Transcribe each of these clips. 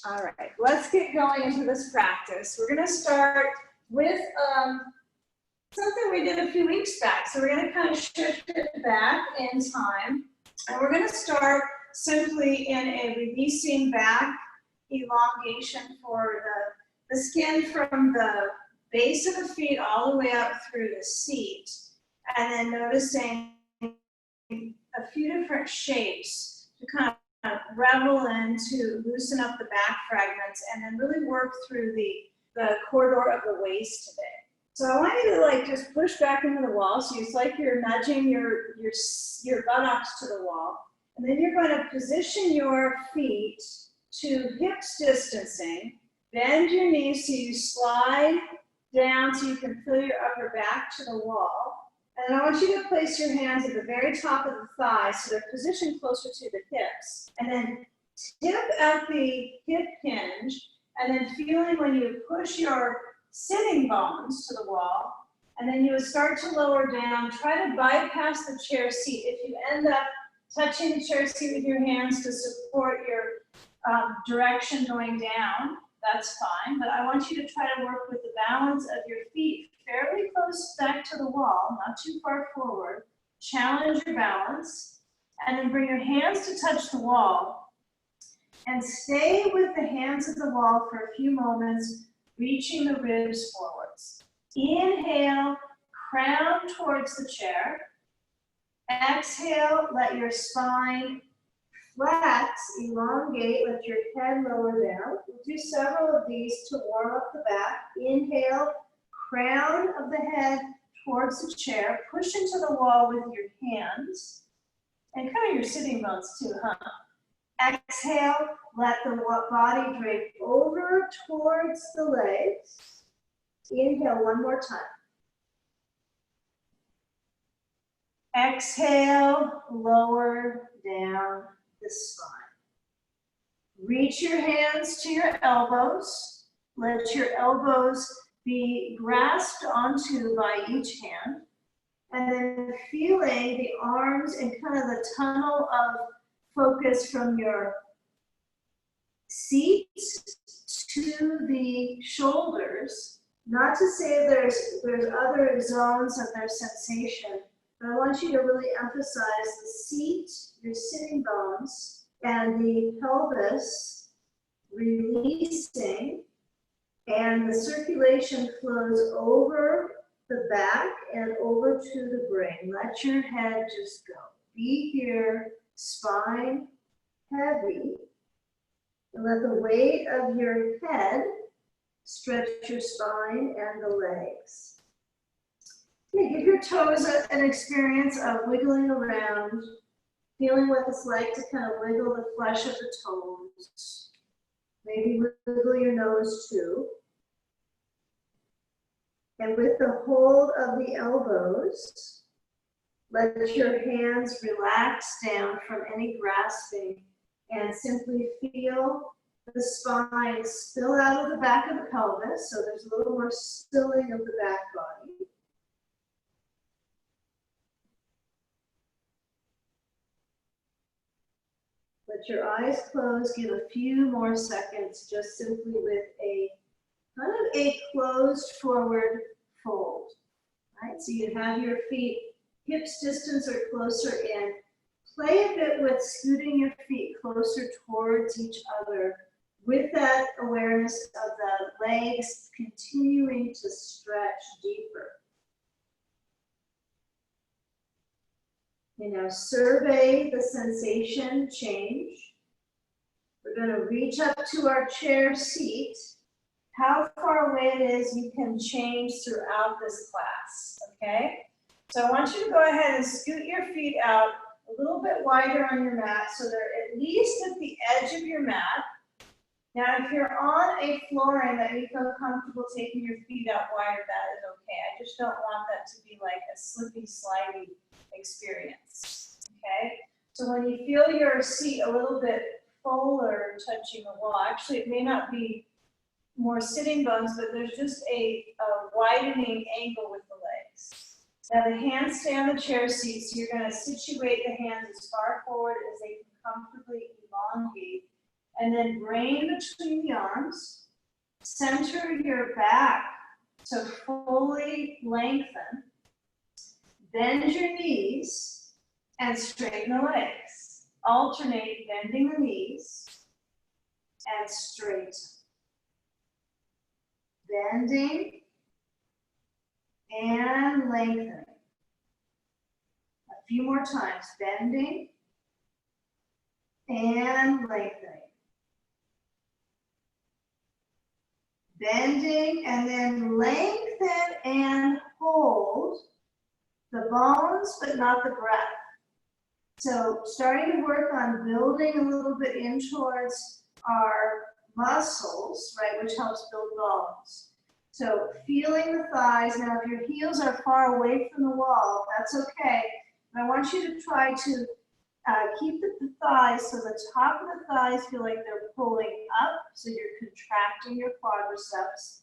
All right, let's get going into this practice. We're going to start with something we did a few weeks back. So we're going to kind of shift it back in time. And we're going to start simply in a releasing back elongation for the skin from the base of the feet all the way up through the seat. And then noticing a few different shapes to kind of revel in to loosen up the back fragments and then really work through the corridor of the waist today. So I want you to like just push back into the wall. So it's like you're nudging your buttocks to the wall. And then you're going to position your feet to hips distancing. Bend your knees so you slide down so you can feel your upper back to the wall. And I want you to place your hands at the very top of the thighs so they're positioned closer to the hips. And then tip at the hip hinge, and then feeling when you push your sitting bones to the wall, and then you would start to lower down. Try to bypass the chair seat. If you end up touching the chair seat with your hands to support your direction going down, that's fine. But I want you to try to work with the balance of your feet fairly close back to the wall, not too far forward. Challenge your balance, and then bring your hands to touch the wall. And stay with the hands at the wall for a few moments, reaching the ribs forwards. Inhale, crown towards the chair. Exhale, let your spine flex, elongate, let your head lower down. We'll do several of these to warm up the back. Inhale, crown of the head towards the chair. Push into the wall with your hands. And kind of your sitting bones too, huh? Exhale, let the body drape over towards the legs. Inhale one more time. Exhale, lower down the spine. Reach your hands to your elbows. Let your elbows be grasped onto by each hand. And then feeling the arms and kind of the tunnel of focus from your seat to the shoulders. Not to say there's other zones of their sensation, but I want you to really emphasize the seat, your sitting bones, and the pelvis releasing, and the circulation flows over the back and over to the brain. Let your head just go. Be here, spine heavy, and let the weight of your head stretch your spine and the legs. Okay, give your toes an experience of wiggling around, feeling what it's like to kind of wiggle the flesh of the toes. Maybe wiggle your nose too. And with the hold of the elbows, let your hands relax down from any grasping and simply feel the spine spill out of the back of the pelvis, so there's a little more spilling of the back body. Let your eyes close, give a few more seconds just simply with a kind of a closed forward fold. Right? So you have your feet hips distance or closer in. Play a bit with scooting your feet closer towards each other with that awareness of the legs continuing to stretch deeper. You know, survey the sensation change. We're going to reach up to our chair seat. How far away it is you can change throughout this class, okay? So I want you to go ahead and scoot your feet out a little bit wider on your mat so they're at least at the edge of your mat. Now, if you're on a flooring that you feel comfortable taking your feet out wider, that is okay. I just don't want that to be like a slippy, slidey experience, okay? So when you feel your seat a little bit fuller touching the wall, actually it may not be more sitting bones, but there's just a widening angle with the legs. Now the hands stay on the chair seat, so you're going to situate the hands as far forward as they can comfortably elongate. and then brain between the arms. Center your back to fully lengthen. Bend your knees and straighten the legs. Alternate bending the knees and straighten. Bending and lengthening. A few more times. Bending and lengthening. Bending and then lengthen and hold the bones, but not the breath. So starting to work on building a little bit in towards our muscles, right, which helps build bones. So feeling the thighs. Now, if your heels are far away from the wall, that's okay. But I want you to try to keep the thighs so the top of the thighs feel like they're pulling up, so you're contracting your quadriceps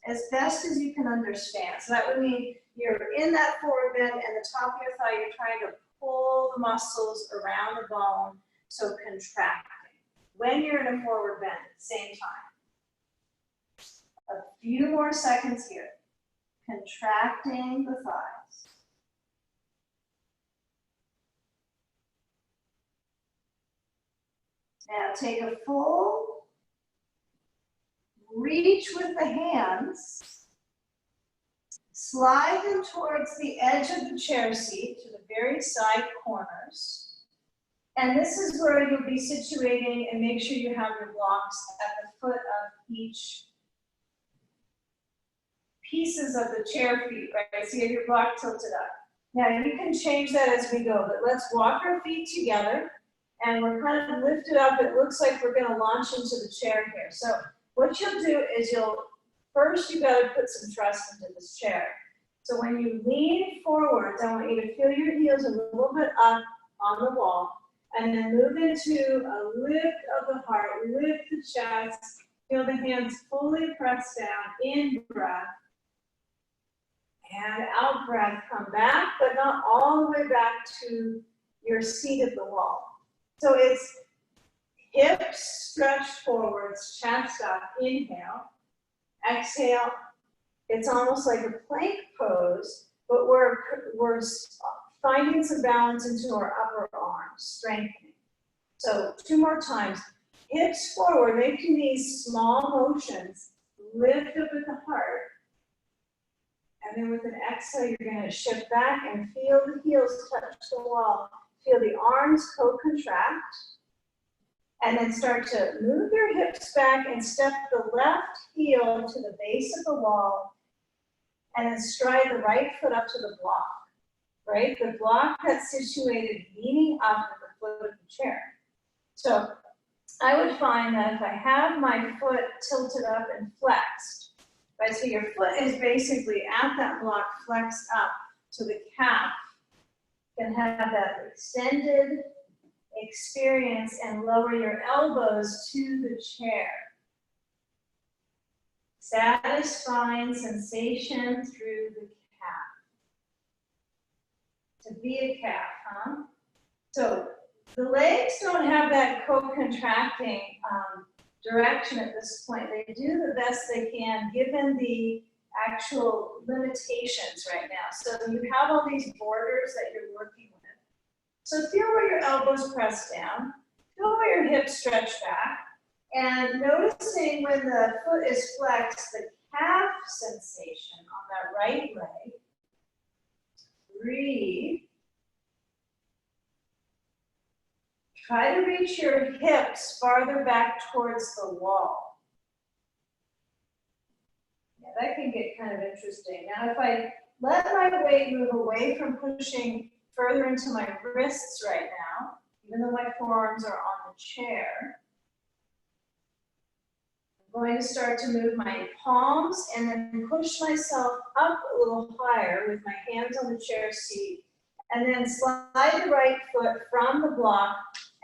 as best as you can understand. So that would mean you're in that forward bend and the top of your thigh, you're trying to pull the muscles around the bone, so contracting. When you're in a forward bend at the same time. A few more seconds here. Contracting the thighs. Now take a full reach with the hands. Slide them towards the edge of the chair seat to the very side corners. And this is where you'll be situating, and make sure you have your blocks at the foot of each pieces of the chair feet, right? So you have your block tilted up. Now you can change that as we go, but let's walk our feet together. And we're kind of lifted up. It looks like we're going to launch into the chair here. So what you'll do is you got to put some trust into this chair. So when you lean forwards, I want you to feel your heels a little bit up on the wall, and then move into a lift of the heart, lift the chest, feel the hands fully pressed down, in breath, and out breath, come back, but not all the way back to your seat at the wall. So it's hips stretched forwards, chest up, inhale, exhale. It's almost like a plank pose, but we're finding some balance into our upper arms, strengthening. So 2 more times. Hips forward, making these small motions, lift up at the heart. And then with an exhale, you're going to shift back and feel the heels touch the wall. Feel the arms co-contract, and then start to move your hips back and step the left heel to the base of the wall, and then stride the right foot up to the block, right? The block that's situated leaning up at the foot of the chair. So I would find that if I have my foot tilted up and flexed, right? So your foot is basically at that block flexed up, so the calf can have that extended experience and lower your elbows to the chair. Satisfying sensation through the calf. To be a calf, huh? So the legs don't have that co-contracting direction at this point. They do the best they can given the actual limitations right now. So you have all these borders that you're working with. So feel where your elbows press down, feel where your hips stretch back, and noticing when the foot is flexed, the calf sensation on that right leg. Breathe. Try to reach your hips farther back towards the wall. Yeah, that can get kind of interesting. Now, if I let my weight move away from pushing further into my wrists right now, even though my forearms are on the chair, I'm going to start to move my palms and then push myself up a little higher with my hands on the chair seat, and then slide the right foot from the block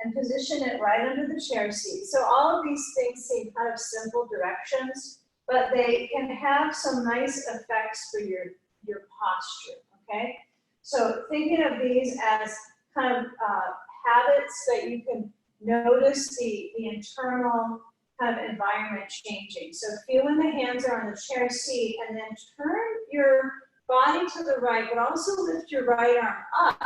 and position it right under the chair seat. So all of these things seem kind of simple directions, but they can have some nice effects for your posture, okay? So thinking of these as kind of habits that you can notice the internal kind of environment changing. So feel when the hands are on the chair seat, and then turn your body to the right, but also lift your right arm up.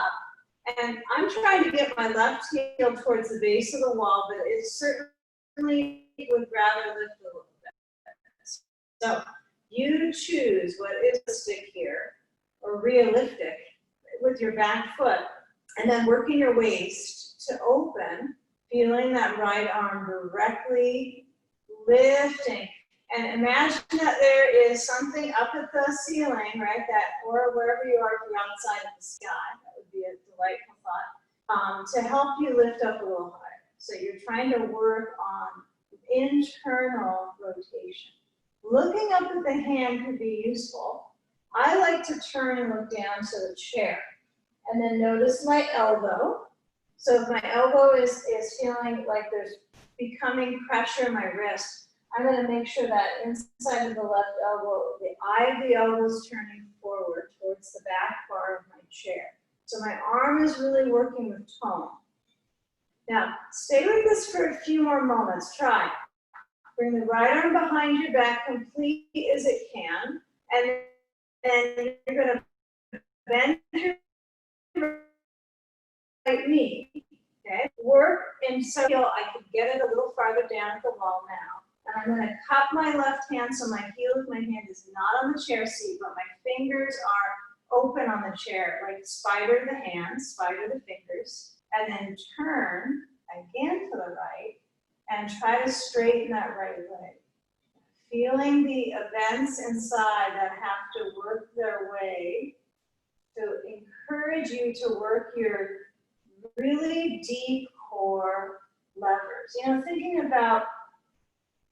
And I'm trying to get my left heel towards the base of the wall, but it certainly would rather lift a little bit. So you choose what is realistic here, or realistic, with your back foot, and then working your waist to open, feeling that right arm directly lifting. And imagine that there is something up at the ceiling, right, that, or wherever you are, if you're outside of the sky, that would be a delightful thought, to help you lift up a little higher. So you're trying to work on internal rotation. Looking up at the hand could be useful. I like to turn and look down to the chair, and then notice my elbow. So if my elbow is feeling like there's becoming pressure in my wrist, I'm going to make sure that inside of the left elbow, the eye of the elbow is turning forward towards the back bar of my chair. So my arm is really working with tone. Now, stay with this for a few more moments. Try. Bring the right arm behind your back, complete as it can, and then you're going to bend your right knee. Okay? Work, and so I can get it a little farther down at the wall now. And I'm going to cup my left hand so my heel of my hand is not on the chair seat, but my fingers are open on the chair, like spider the hands, spider the fingers, and then turn again to the right and try to straighten that right leg. Feeling the events inside that have to work their way to encourage you to work your really deep core levers. You know, thinking about,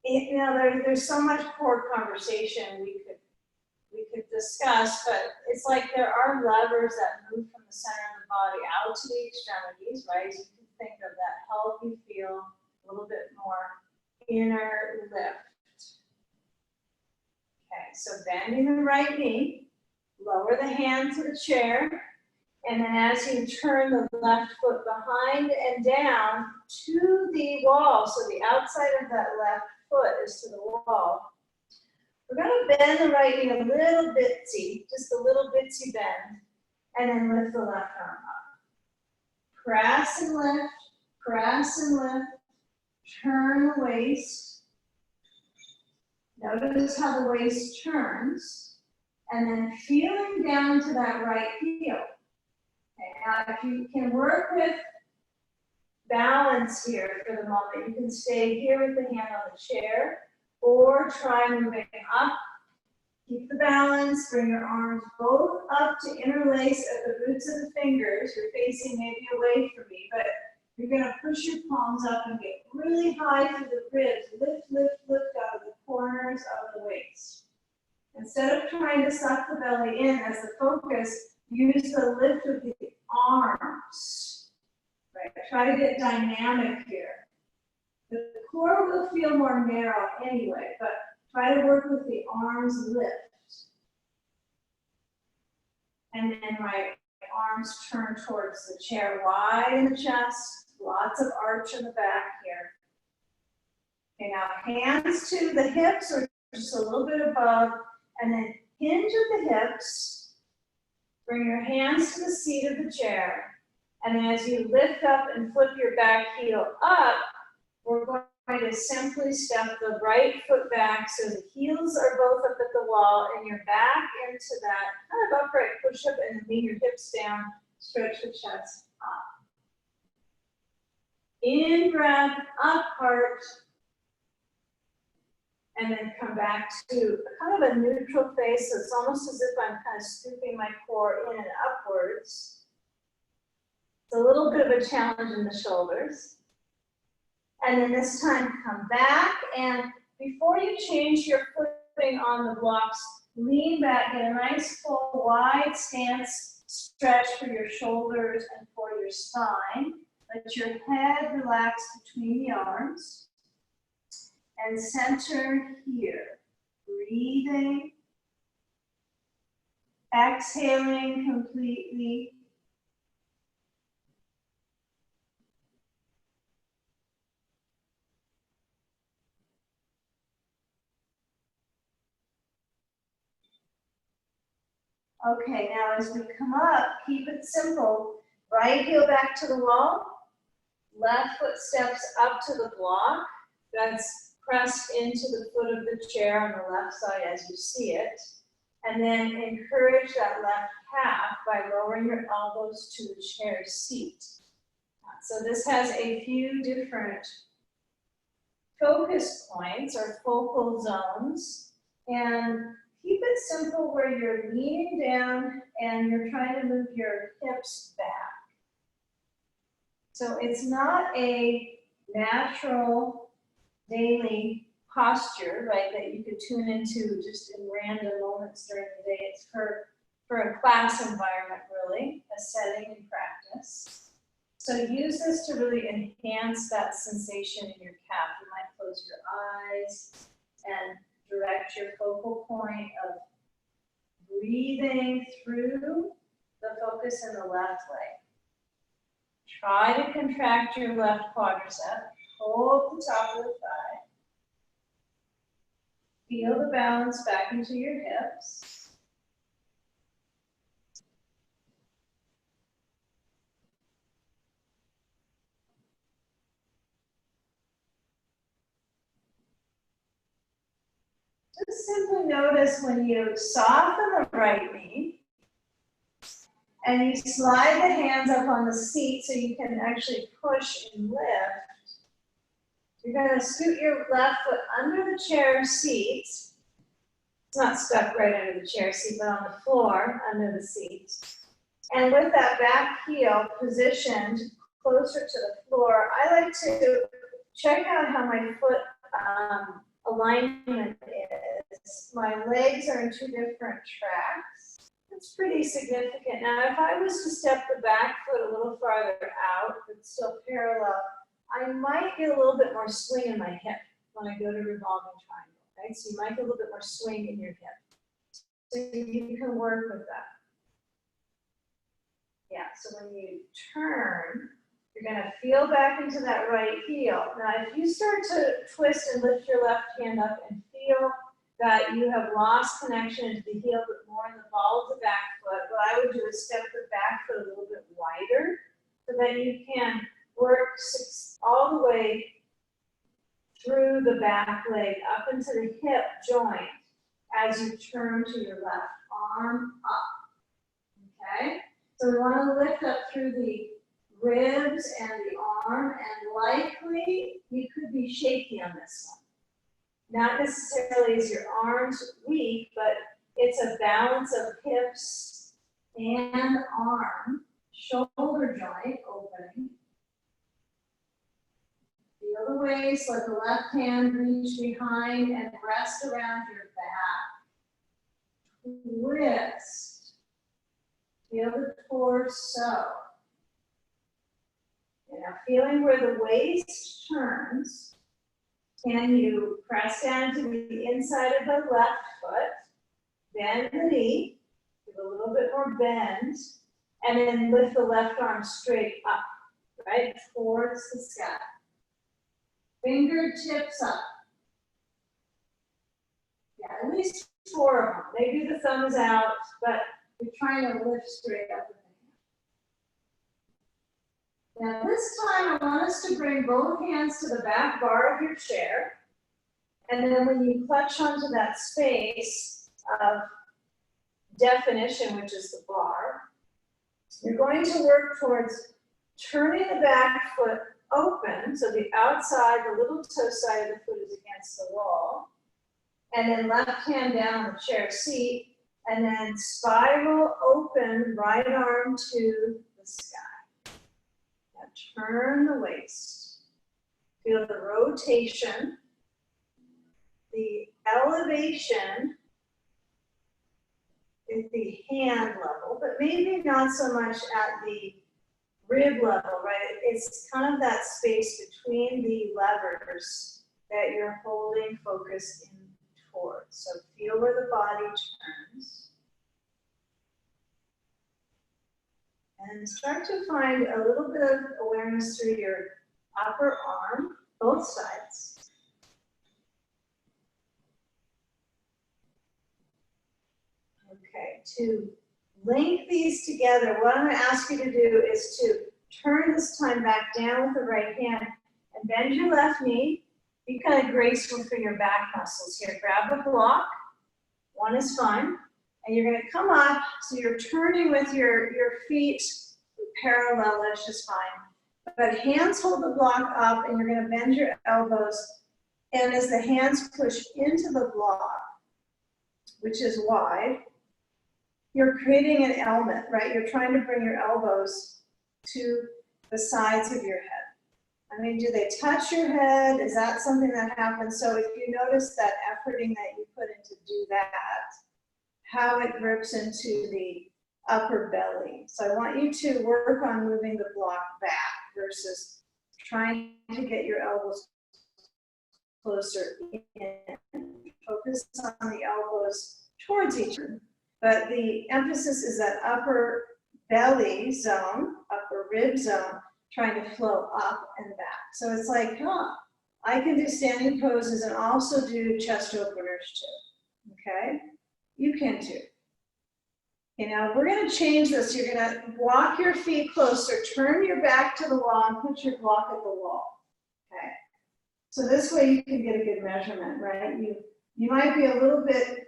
you know, there's so much core conversation we could discuss, but it's like there are levers that move from the center of the body out to the extremities, right? So you can think of that, help you feel a little bit more inner lift. Okay, so bending the right knee, lower the hand to the chair, and then as you turn the left foot behind and down to the wall, so the outside of that left foot is to the wall, we're going to bend the right knee a little bitsy, just a little bitsy bend, and then lift the left arm up. Press and lift, turn the waist. Notice how the waist turns, and then feeling down to that right heel. Okay, now if you can work with balance here for the moment, you can stay here with the hand on the chair, or try moving up. Keep the balance, bring your arms both up to interlace at the roots of the fingers. You're facing maybe away from me, but you're going to push your palms up and get really high through the ribs. Lift, lift, lift out of the corners of the waist. Instead of trying to suck the belly in as the focus, use the lift of the arms. Right? Try to get dynamic here. The core will feel more narrow anyway, but try to work with the arms lift. And then my arms turn towards the chair, wide in the chest, lots of arch in the back here. Okay, now hands to the hips or just a little bit above, and then hinge at the hips. Bring your hands to the seat of the chair. And as you lift up and flip your back heel up, we're going to simply step the right foot back so the heels are both up at the wall and you're back into that kind of upright push-up, and then lean your hips down, stretch the chest up. In breath, up heart, and then come back to kind of a neutral face, so it's almost as if I'm kind of scooping my core in and upwards. It's a little bit of a challenge in the shoulders. And then this time come back, and before you change your footing on the blocks, lean back, get a nice full wide stance stretch for your shoulders and for your spine. Let your head relax between the arms. And center here. Breathing. Exhaling completely. Okay, now as we come up, keep it simple. Right heel back to the wall, left foot steps up to the block. That's pressed into the foot of the chair on the left side as you see it. And then encourage that left calf by lowering your elbows to the chair seat. So this has a few different focus points or focal zones. And keep it simple where you're leaning down and you're trying to move your hips back. So it's not a natural daily posture, right, that you could tune into just in random moments during the day. It's for a class environment, really, a setting and practice. So use this to really enhance that sensation in your calf. You might close your eyes and direct your focal point of breathing through the focus in the left leg. Try to contract your left quadricep. Hold the top of the thigh. Feel the balance back into your hips. Just simply notice when you soften the right knee and you slide the hands up on the seat so you can actually push and lift. You're going to scoot your left foot under the chair seat. It's not stuck right under the chair seat, but on the floor under the seat. And with that back heel positioned closer to the floor, I like to check out how my foot alignment is. My legs are in two different tracks. It's pretty significant. Now, if I was to step the back foot a little farther out, but still parallel, I might get a little bit more swing in my hip when I go to revolving triangle, right? So you might get a little bit more swing in your hip. So you can work with that. Yeah, so when you turn, you're going to feel back into that right heel. Now, if you start to twist and lift your left hand up and feel that you have lost connection into the heel, but more in the ball of the back foot, what I would do is step the back foot a little bit wider so that you can work all the way through the back leg up into the hip joint as you turn to your left arm up. Okay? So we want to lift up through the ribs and the arm, and likely you could be shaky on this one. Not necessarily is your arms weak, but it's a balance of hips and arm, shoulder joint opening. Feel the waist, let the left hand reach behind and rest around your back. Twist. Feel the torso. Now, feeling where the waist turns, can you press down to the inside of the left foot, bend the knee, give a little bit more bend, and then lift the left arm straight up, right, towards the sky. Fingertips up. Yeah, at least 4 of them. Maybe the thumb is out, but you're trying to lift straight up with the hand. Now this time I want us to bring both hands to the back bar of your chair. And then when you clutch onto that space of definition, which is the bar, you're going to work towards turning the back foot open, so the outside, the little toe side of the foot is against the wall, and then left hand down on the chair seat, and then spiral open right arm to the sky. Now turn the waist. Feel the rotation, the elevation at the hand level, but maybe not so much at the rib level, right? It's kind of that space between the levers that you're holding focus in towards. So feel where the body turns. And start to find a little bit of awareness through your upper arm, both sides. Okay, to link these together. What I'm going to ask you to do is to turn this time back down with the right hand and bend your left knee. Be kind of graceful for your back muscles here. Grab a block. One is fine. And you're going to come up, so you're turning with your feet parallel, that's just fine. But hands hold the block up, and you're going to bend your elbows. And as the hands push into the block, which is wide, you're creating an element, right? You're trying to bring your elbows to the sides of your head. I mean, do they touch your head? Is that something that happens? So if you notice that efforting that you put in to do that, how it grips into the upper belly. So I want you to work on moving the block back versus trying to get your elbows closer in. Focus on the elbows towards each other. But the emphasis is that upper belly zone, upper rib zone, trying to flow up and back. So it's like, I can do standing poses and also do chest openers too, okay? You can too. Okay, now we're gonna change this. You're gonna walk your feet closer, turn your back to the wall and put your block at the wall, okay? So this way you can get a good measurement, right? You might be a little bit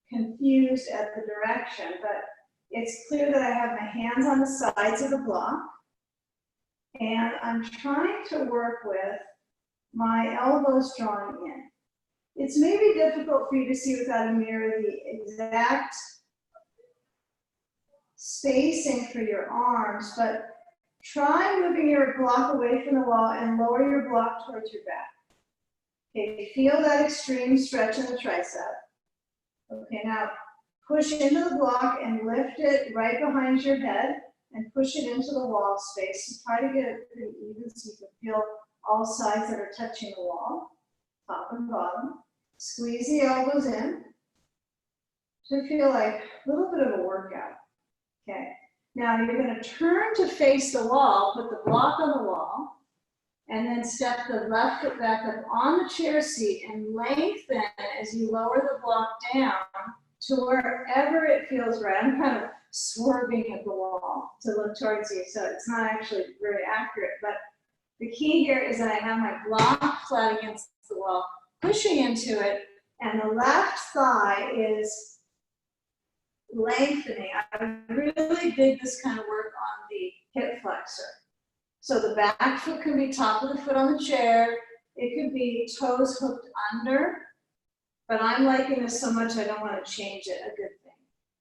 confused at the direction, but it's clear that I have my hands on the sides of the block. And I'm trying to work with my elbows drawing in. It's maybe difficult for you to see without a mirror the exact spacing for your arms, but try moving your block away from the wall and lower your block towards your back. Okay, feel that extreme stretch in the tricep. Okay, now push into the block and lift it right behind your head. And push it into the wall space. So try to get it pretty even so you can feel all sides that are touching the wall, top and bottom. Squeeze the elbows in. Should feel like a little bit of a workout. Okay. Now you're going to turn to face the wall, put the block on the wall, and then step the left foot back up on the chair seat and lengthen as you lower the block down to wherever it feels right. I'm kind of swerving at the wall to look towards you, so it's not actually very accurate, but the key here is that I have my block flat against the wall, pushing into it, and the left thigh is lengthening. I really dig this kind of work on the hip flexor. So the back foot can be top of the foot on the chair, it could be toes hooked under, but I'm liking this so much I don't want to change it, a good thing.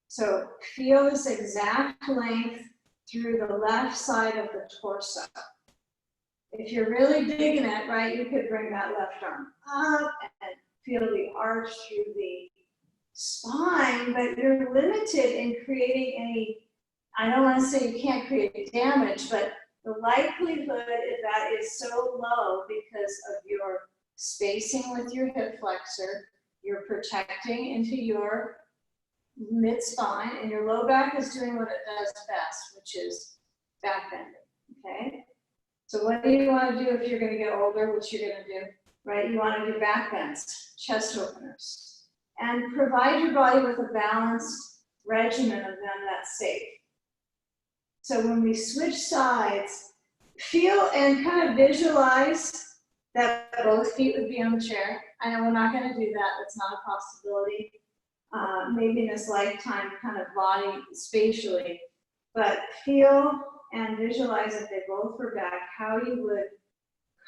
So feel this exact length through the left side of the torso. If you're really digging it, right, you could bring that left arm up and feel the arch through the spine, but you're limited in creating any, I don't want to say you can't create damage, but the likelihood that is so low because of your spacing with your hip flexor, you're protecting into your mid spine, and your low back is doing what it does best, which is back bending, okay? So what do you want to do if you're going to get older, which you're going to do, right? You want to do back bends, chest openers, and provide your body with a balanced regimen of them that's safe. So when we switch sides, feel and kind of visualize that both feet would be on the chair. I know we're not going to do that. That's not a possibility. Maybe in this lifetime kind of body spatially, but feel and visualize if they both were back, how you would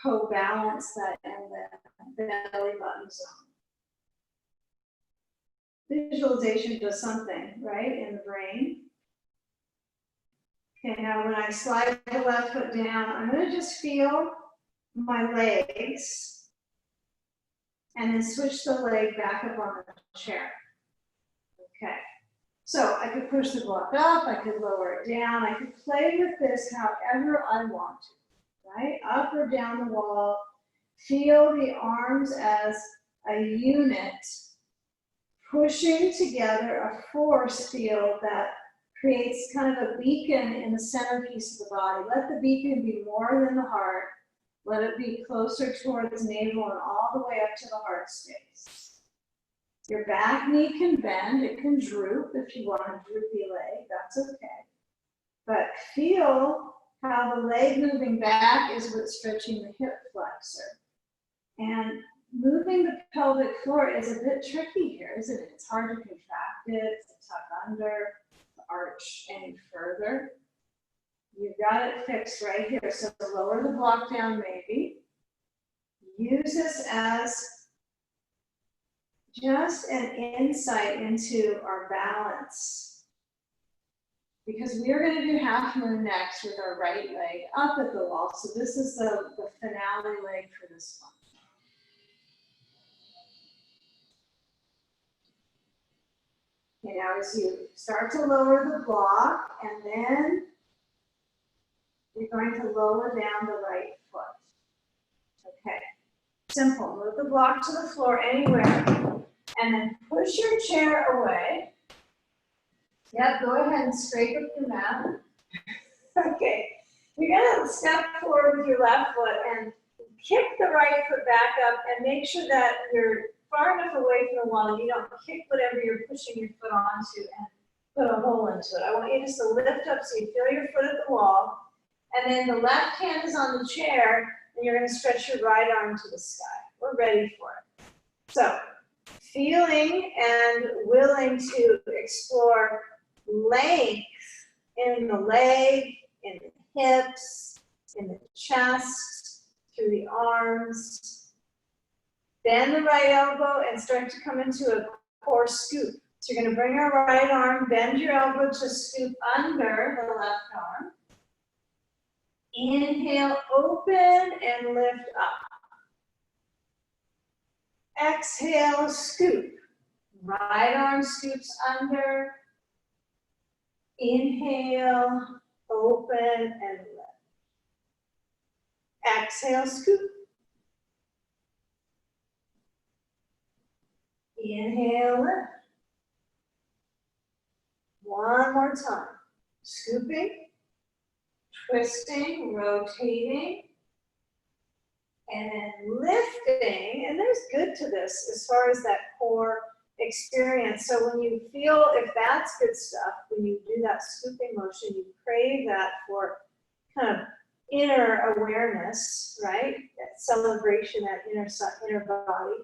co-balance that in the belly button zone. Visualization does something, right, in the brain. Okay, now when I slide the left foot down, I'm going to just feel my legs and then switch the leg back up on the chair. Okay, so I could push the block up, I could lower it down, I could play with this however I want to, right? Up or down the wall, feel the arms as a unit, pushing together a force field that creates kind of a beacon in the centerpiece of the body. Let the beacon be more than the heart. Let it be closer towards navel and all the way up to the heart space. Your back knee can bend, it can droop if you want a droopy leg, that's okay. But feel how the leg moving back is what's stretching the hip flexor. And moving the pelvic floor is a bit tricky here, isn't it? It's hard to contract it, to tuck under, to arch any further. You've got it fixed right here. So lower the block down maybe. Use this as just an insight into our balance. Because we are going to do half moon next with our right leg up at the wall. So this is the finale leg for this one. Okay, now as you start to lower the block, and then you're going to lower down the right foot. Okay, simple. Move the block to the floor anywhere, and then push your chair away. Yep, go ahead and scrape up your mat. Okay, you're gonna step forward with your left foot and kick the right foot back up and make sure that you're far enough away from the wall that you don't kick whatever you're pushing your foot onto and put a hole into it. I want you just to lift up so you feel your foot at the wall. And then the left hand is on the chair, and you're going to stretch your right arm to the sky. We're ready for it. So, feeling and willing to explore length in the leg, in the hips, in the chest, through the arms. Bend the right elbow and start to come into a core scoop. So you're going to bring our right arm, bend your elbow to scoop under the left arm. Inhale, open and lift up. Exhale, scoop. Right arm scoops under. Inhale, open and lift. Exhale, scoop. Inhale, lift. One more time. Scooping, twisting, rotating, and then lifting. And there's good to this as far as that core experience. So when you feel, if that's good stuff, when you do that scooping motion, you crave that for kind of inner awareness, right? That celebration, that inner body.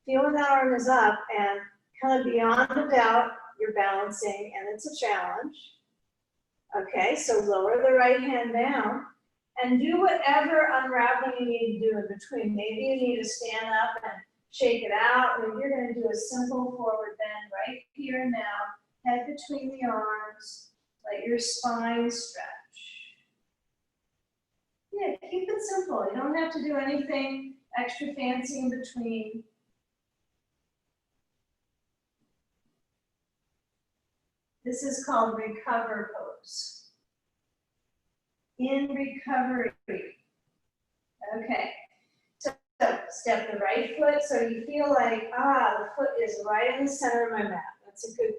Feel when that arm is up and kind of beyond a doubt, you're balancing and it's a challenge. Okay, so lower the right hand down and do whatever unraveling you need to do in between. Maybe you need to stand up and shake it out. Maybe you're going to do a simple forward bend right here and now. Head between the arms. Let your spine stretch. Yeah, keep it simple. You don't have to do anything extra fancy in between. This is called recover pose. In recovery. Okay. So step the right foot so you feel like, the foot is right in the center of my mat. That's a good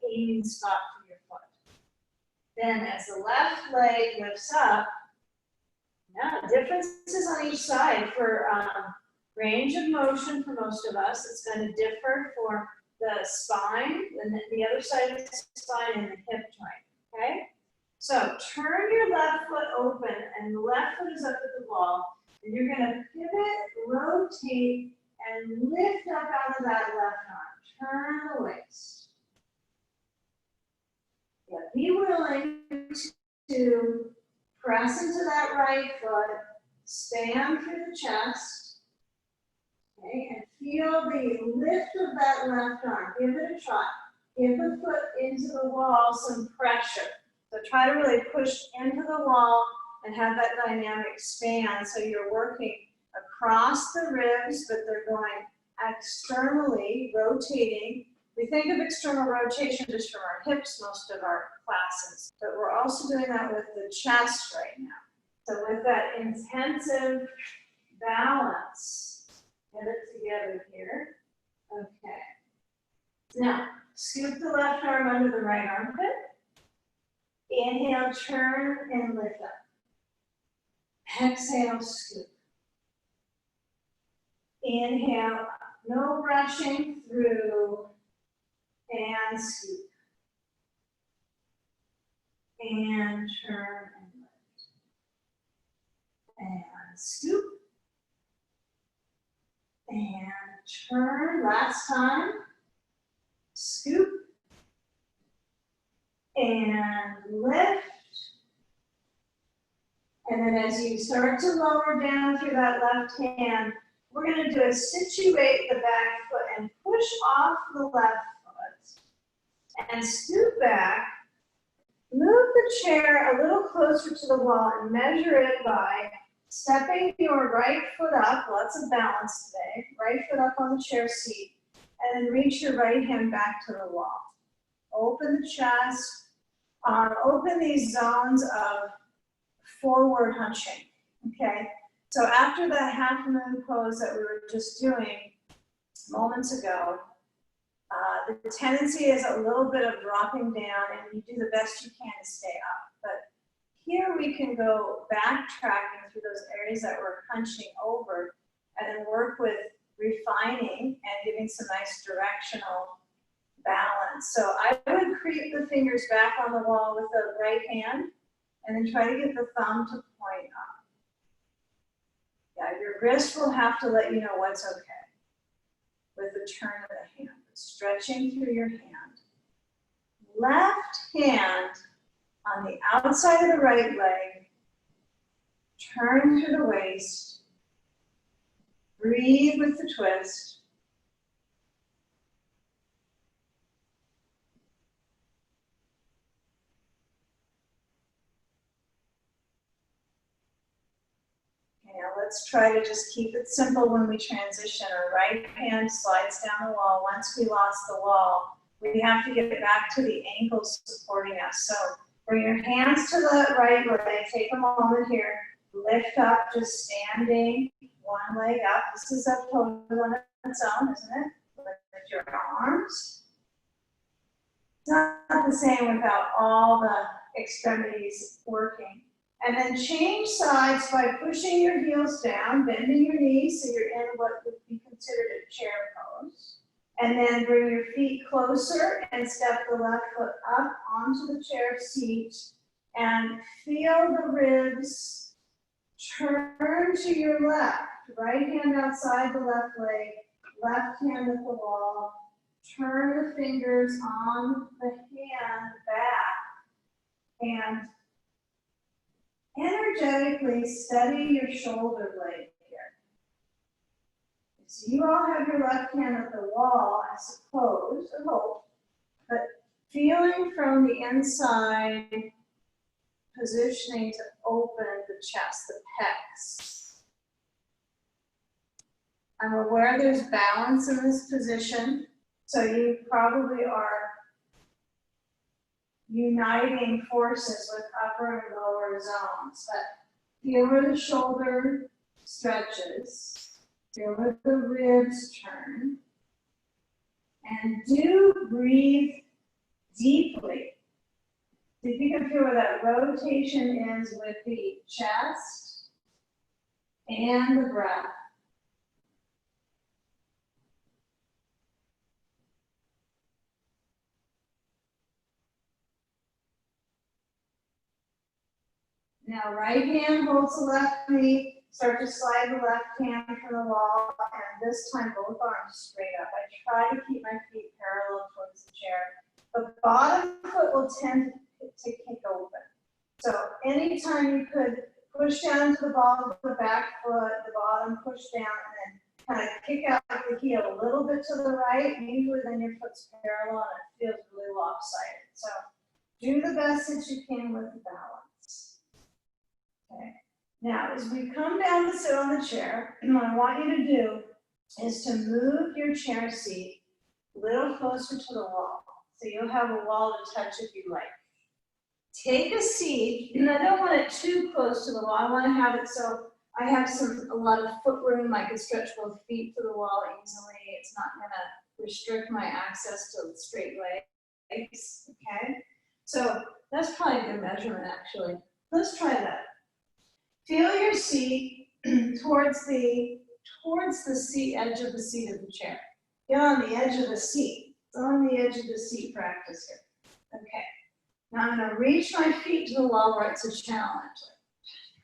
aiming spot for your foot. Then as the left leg lifts up, now differences on each side for range of motion for most of us. It's going to differ for the spine, and the other side of the spine and the hip joint, okay? So turn your left foot open, and the left foot is up at the wall, and you're gonna pivot, rotate, and lift up out of that left arm. Turn the waist. Yeah, be willing to press into that right foot, span through the chest, okay, and feel the lift of that left arm. Give it a try. Give the foot into the wall some pressure. So try to really push into the wall and have that dynamic span so you're working across the ribs, but they're going externally, rotating. We think of external rotation just from our hips most of our classes, but we're also doing that with the chest right now. So with that intensive balance, get it together here. Okay. Now, scoop the left arm under the right armpit. Inhale, turn and lift up. Exhale, scoop. Inhale, no brushing through, and scoop. And turn and lift. And scoop. And turn, last time. Scoop. And lift. And then as you start to lower down through that left hand, we're going to do a situate the back foot and push off the left foot. And scoop back. Move the chair a little closer to the wall and measure it by stepping your right foot up, lots of balance today, right foot up on the chair seat, and then reach your right hand back to the wall. Open the chest, open these zones of forward hunching, okay? So after the half moon pose that we were just doing moments ago, the tendency is a little bit of dropping down, and you do the best you can to stay up. But here we can go backtracking through those areas that we're hunching over, and then work with refining and giving some nice directional balance. So I would creep the fingers back on the wall with the right hand, and then try to get the thumb to point up. Yeah, your wrist will have to let you know what's okay with the turn of the hand. Stretching through your hand. Left hand on the outside of the right leg. Turn through the waist. Breathe with the twist. Now let's try to just keep it simple when we transition. Our right hand slides down the wall. Once we lost the wall, we have to get back to the ankles supporting us. So bring your hands to the right leg. Take a moment here. Lift up, just standing, one leg up. This is a pose on its own, isn't it? Lift your arms. It's not the same without all the extremities working. And then change sides by pushing your heels down, bending your knees so you're in what would be considered a chair pose. And then bring your feet closer and step the left foot up onto the chair seat and feel the ribs turn to your left. Right hand outside the left leg, left hand at the wall. Turn the fingers on the hand back and energetically steady your shoulder blade here. So you all have your left hand at the wall, I suppose, I hope, but feeling from the inside, positioning to open the chest, the pecs. I'm aware there's balance in this position, so you probably are uniting forces with upper and lower zones, but feel where the shoulder stretches, feel where the ribs turn, and do breathe deeply. So if you can feel where that rotation is with the chest and the breath. Now, right hand holds the left knee. Start to slide the left hand from the wall, and this time both arms straight up. I try to keep my feet parallel towards the chair. The bottom foot will tend to kick open. So anytime you could push down to the ball of the back foot, the bottom push down, and then kind of kick out the heel a little bit to the right. Usually then your foot's parallel and it feels really lopsided. So do the best that you can with the balance. Okay. Now, as we come down to sit on the chair, what I want you to do is to move your chair seat a little closer to the wall. So you'll have a wall to touch if you like. Take a seat, and I don't want it too close to the wall. I want to have it so I have a lot of foot room. I can stretch both feet to the wall easily. It's not going to restrict my access to straight legs. Okay? So that's probably a good measurement, actually. Let's try that. Feel your seat towards the towards the seat, edge of the seat of the chair. Get on the edge of the seat. It's on the edge of the seat practice here. Okay. Now I'm going to reach my feet to the wall where it's a challenge.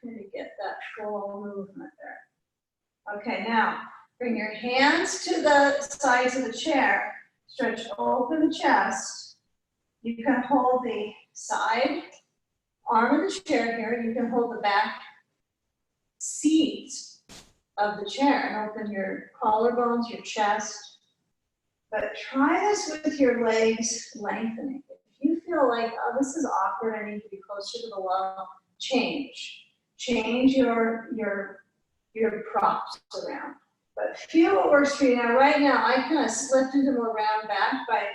I'm going to get that full movement there. Okay, now bring your hands to the sides of the chair. Stretch open the chest. You can hold the side arm of the chair here. You can hold the back seat of the chair and open your collarbones, your chest. But try this with your legs lengthening. If you feel like, oh, this is awkward, I need to be closer to the wall, change. Change your props around. But feel what works for you. Now, right now, I kind of slipped into more round back by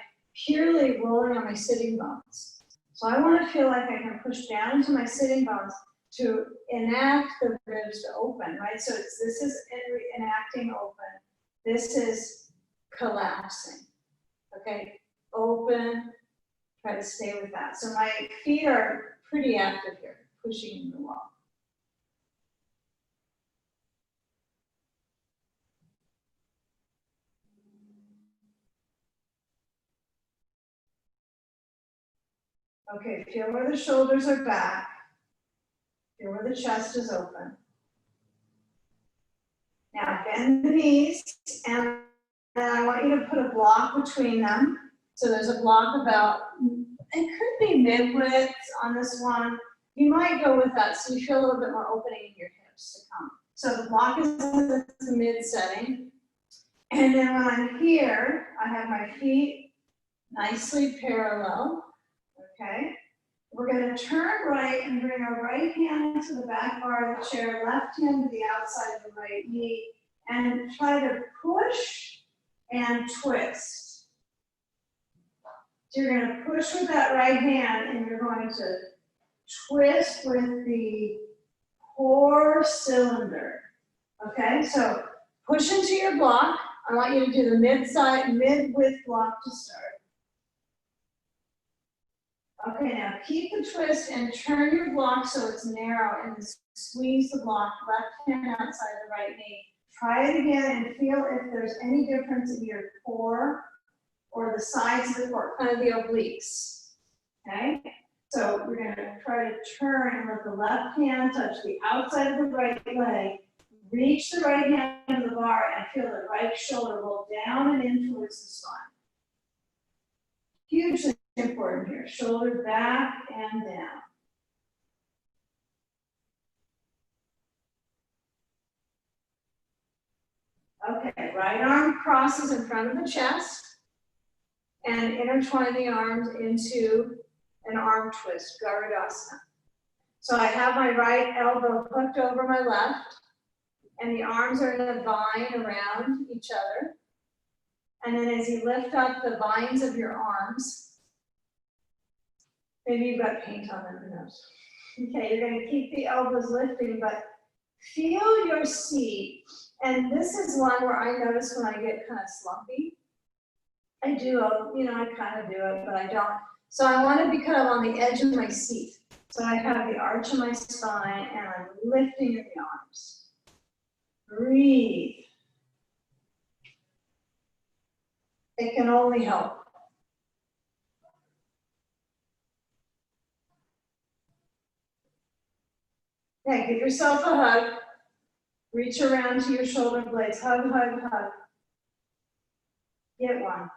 purely rolling on my sitting bones. So I want to feel like I can push down into my sitting bones to enact the ribs to open, right? So this is enacting open. This is collapsing, okay? Open, try to stay with that. So my feet are pretty active here, pushing in the wall. Okay, feel where the shoulders are back. Feel where the chest is open. Now bend the knees, and then I want you to put a block between them. So there's a block about, it could be mid-width on this one. You might go with that so you feel a little bit more opening in your hips to come. So the block is in the mid setting. And then when I'm here, I have my feet nicely parallel. Okay, we're going to turn right and bring our right hand to the back bar of the chair, left hand to the outside of the right knee, and try to push and twist. So you're going to push with that right hand, and you're going to twist with the core cylinder. Okay, so push into your block. I want you to do the mid-width block to start. Okay, now keep the twist and turn your block so it's narrow and squeeze the block, left hand outside the right knee. Try it again and feel if there's any difference in your core or the sides of the core, kind of the obliques. Okay, so we're going to try to turn and let the left hand touch the outside of the right leg. Reach the right hand to the bar and feel the right shoulder roll down and in towards the spine. Hugely important here, shoulder back and down. Okay, right arm crosses in front of the chest and intertwine the arms into an arm twist, Garudasana. So I have my right elbow hooked over my left and the arms are in a vine around each other. And then as you lift up the vines of your arms, maybe you've got paint on them, who knows? Okay, you're going to keep the elbows lifting, but feel your seat. And this is one where I notice when I get kind of slumpy. I do, I kind of do it, but I don't. So I want to be kind of on the edge of my seat. So I have the arch of my spine and I'm lifting the arms. Breathe. It can only help. Okay, give yourself a hug. Reach around to your shoulder blades. Hug, hug, hug. Get one.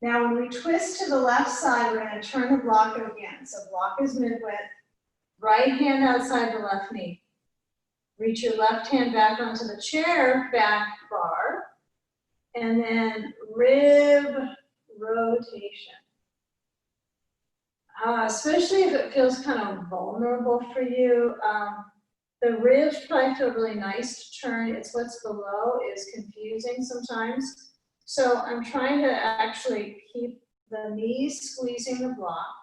Now when we twist to the left side, we're going to turn the block again. So block is mid-width. Right hand outside the left knee. Reach your left hand back onto the chair back bar. And then rib rotation. Especially if it feels kind of vulnerable for you. The ribs probably feel really nice to turn. It's what's below is confusing sometimes. So I'm trying to actually keep the knees squeezing the block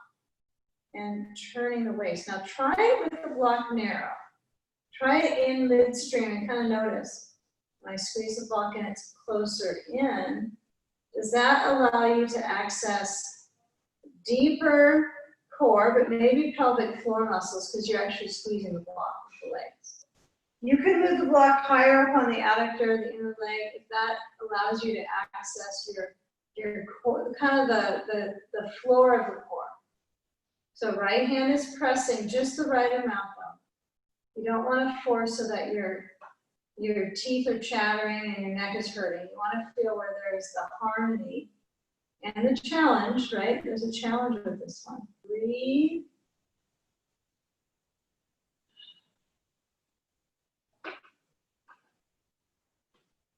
and turning the waist. Now try it with the block narrow. Try it in midstream and kind of notice when I squeeze the block and it's closer in. Does that allow you to access deeper core, but maybe pelvic floor muscles because you're actually squeezing the block with the legs? You could move the block higher up on the adductor, the inner leg, if that allows you to access your core, kind of the floor of the core. So right hand is pressing just the right amount though. You don't want to force so that your teeth are chattering and your neck is hurting. You want to feel where there's the harmony and the challenge, right? There's a challenge with this one. Breathe.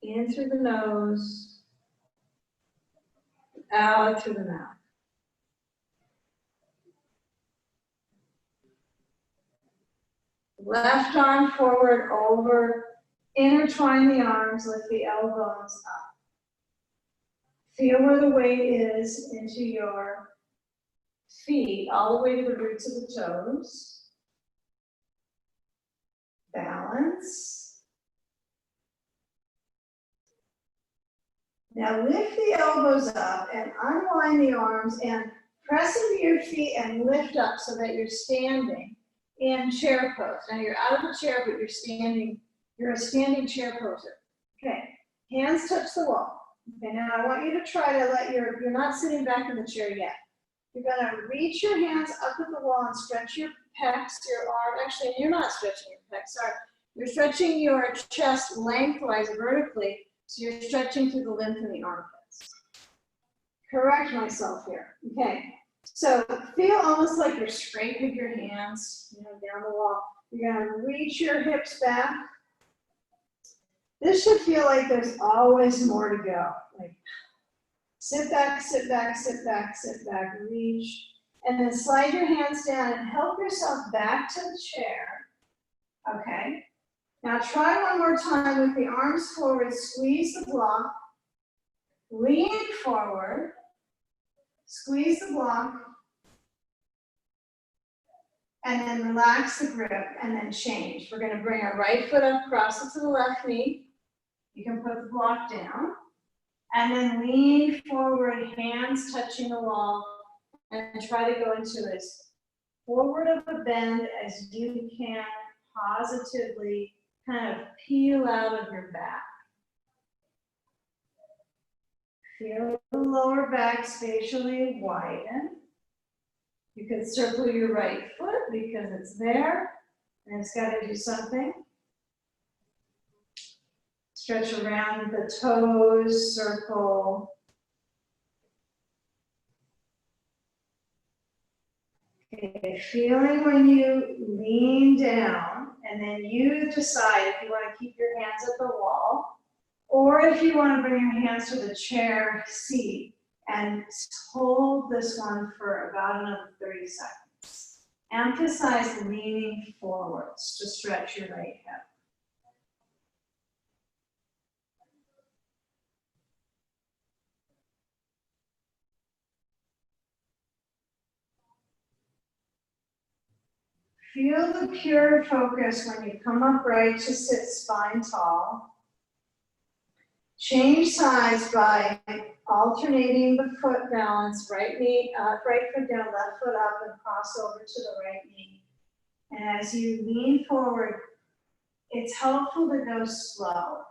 In through the nose, out through the mouth. Left arm forward over, intertwine the arms, lift the elbows up. Feel where the weight is into your feet, all the way to the roots of the toes. Balance. Now lift the elbows up and unwind the arms and press into your feet and lift up so that you're standing in chair pose. Now you're out of the chair, but you're standing, you're a standing chair poser. Okay, hands touch the wall. Okay, now I want you to try to let you're not sitting back in the chair yet. You're gonna reach your hands up at the wall and stretch your pecs, your arm. Actually, you're not stretching your pecs, sorry. You're stretching your chest lengthwise vertically, so you're stretching through the lymph in the armpits. Correct myself here, okay. So feel almost like you're scraping your hands, down the wall. You're gonna reach your hips back. This should feel like there's always more to go. Like sit back, sit back, sit back, sit back, reach, and then slide your hands down and help yourself back to the chair. Okay. Now try one more time with the arms forward, squeeze the block, lean forward, squeeze the block, and then relax the grip, and then change. We're gonna bring our right foot up, cross it to the left knee. You can put the block down, and then lean forward, hands touching the wall, and try to go into as forward of a bend as you can, positively kind of peel out of your back. Feel the lower back spatially widen. You could circle your right foot because it's there and it's got to do something. Stretch around the toes, circle. Okay, feeling when you lean down, and then you decide if you want to keep your hands at the wall or if you want to bring your hands to the chair seat and hold this one for about another 30 seconds. Emphasize leaning forwards to stretch your right hip. Feel the pure focus when you come upright to sit spine tall. Change sides by alternating the foot balance, right foot down, left foot up, and cross over to the right knee. And as you lean forward, it's helpful to go slow.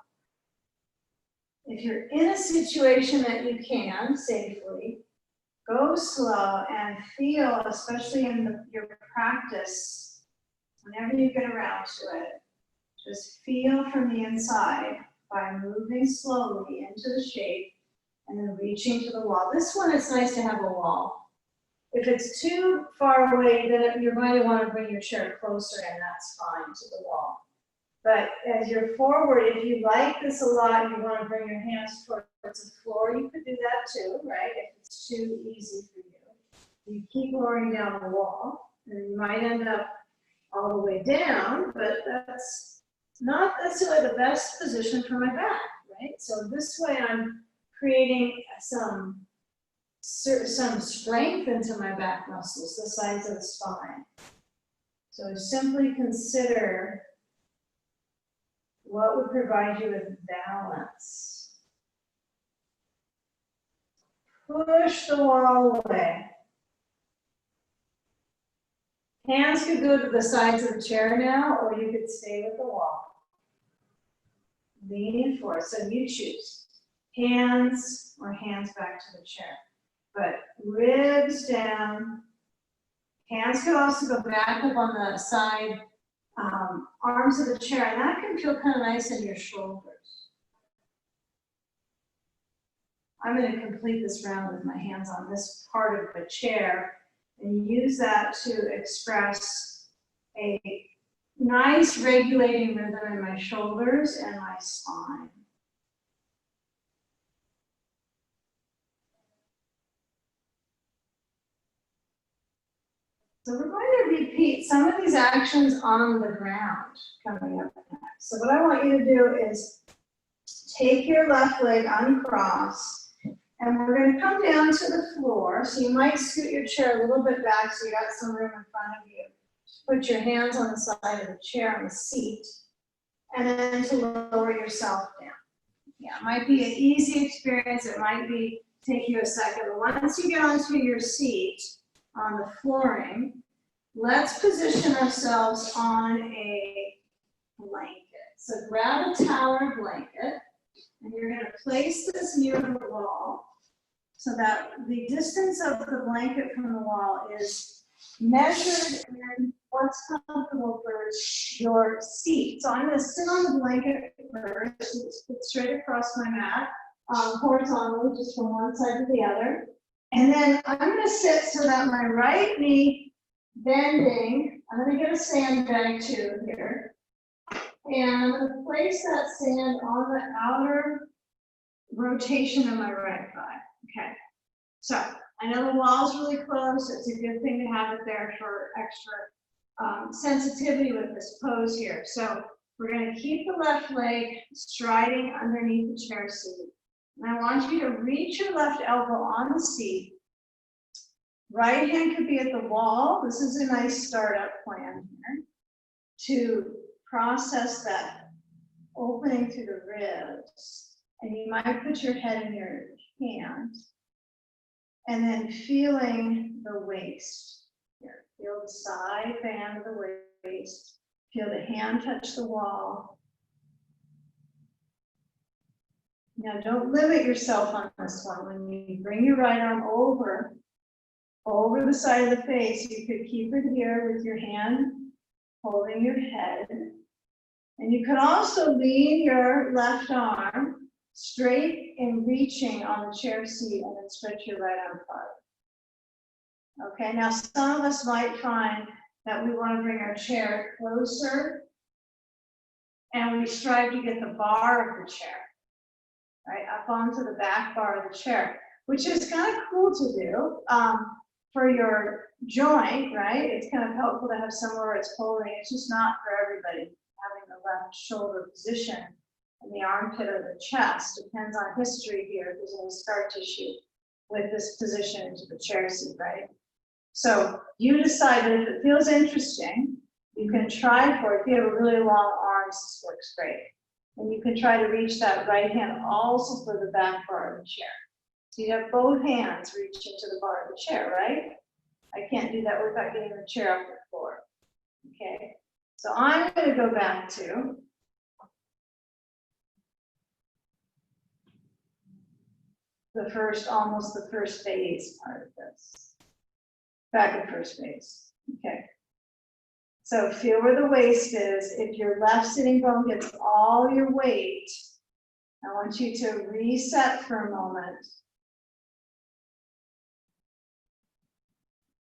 If you're in a situation that you can safely, go slow and feel, especially in your practice, whenever you get around to it, just feel from the inside by moving slowly into the shape and then reaching to the wall. This one, it's nice to have a wall. If it's too far away, then you might want to bring your chair closer, and that's fine, to the wall. But as you're forward, if you like this a lot, you want to bring your hands towards the floor, you could do that too, right? If it's too easy for you. You keep lowering down the wall, and you might end up all the way down, but that's not necessarily the best position for my back, right? So this way I'm creating some strength into my back muscles, the sides of the spine. So simply consider what would provide you with balance. Push the wall away. Hands could go to the sides of the chair now, or you could stay with the wall. leaning forward. So you choose hands or hands back to the chair. But ribs down. Hands can also go back up on the side, arms of the chair, and that can feel kind of nice in your shoulders. I'm going to complete this round with my hands on this part of the chair and use that to express a nice regulating rhythm in my shoulders and my spine. So we're going to repeat some of these actions on the ground coming up next. So what I want you to do is take your left leg uncross, and we're going to come down to the floor. So you might scoot your chair a little bit back so you got some room in front of you. Put your hands on the side of the chair on the seat, and then to lower yourself down. Yeah, it might be an easy experience. It might be take you a second. But once you get onto your seat on the flooring, let's position ourselves on a blanket. So grab a towel or blanket, and you're going to place this near the wall so that the distance of the blanket from the wall is measured in what's comfortable for your seat. So I'm going to sit on the blanket first, put straight across my mat, horizontally, just from one side to the other. And then I'm going to sit so that my right knee bending, I'm going to get a sandbag too here. And I'm going to place that sand on the outer rotation of my right thigh. Okay. So I know the wall's really close. It's a good thing to have it there for extra sensitivity with this pose here. So we're going to keep the left leg striding underneath the chair seat. And I want you to reach your left elbow on the seat. Right hand could be at the wall. This is a nice startup plan here to process that opening through the ribs. And you might put your head in your hands and then feeling the waist here. Feel the side band of the waist. Feel the hand touch the wall. Now don't limit yourself on this one. When you bring your right arm over the side of the face, you could keep it here with your hand holding your head. And you could also lean your left arm straight and reaching on the chair seat and then stretch your right arm farther. Okay, now some of us might find that we want to bring our chair closer and we strive to get the bar of the chair, right, up onto the back bar of the chair, which is kind of cool to do for your joint, right? It's kind of helpful to have somewhere where it's holding. It's just not for everybody. Having the left shoulder position in the armpit or the chest depends on history here. If there's any scar tissue with this position into the chair seat, right? So you decide that if it feels interesting, you can try for it. If you have a really long arms, this works great. And you can try to reach that right hand also for the back bar of the chair. So you have both hands reaching to the bar of the chair, right? I can't do that without getting the chair off the floor. Okay, so I'm going to go back to almost the first phase part of this. Back at first phase. Okay. So feel where the waist is. If your left sitting bone gets all your weight, I want you to reset for a moment.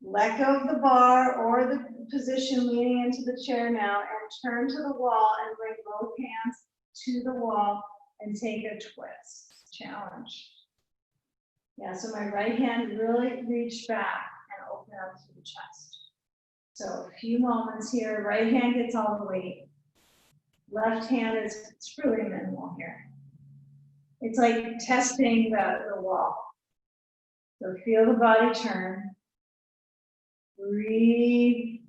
Let go of the bar or the position leaning into the chair now and turn to the wall and bring both hands to the wall and take a twist. Challenge. Yeah, so my right hand really reach back and open up to the chest. So a few moments here. Right hand gets all the weight. Left hand it's really minimal here. It's like testing the wall. So feel the body turn. Breathe.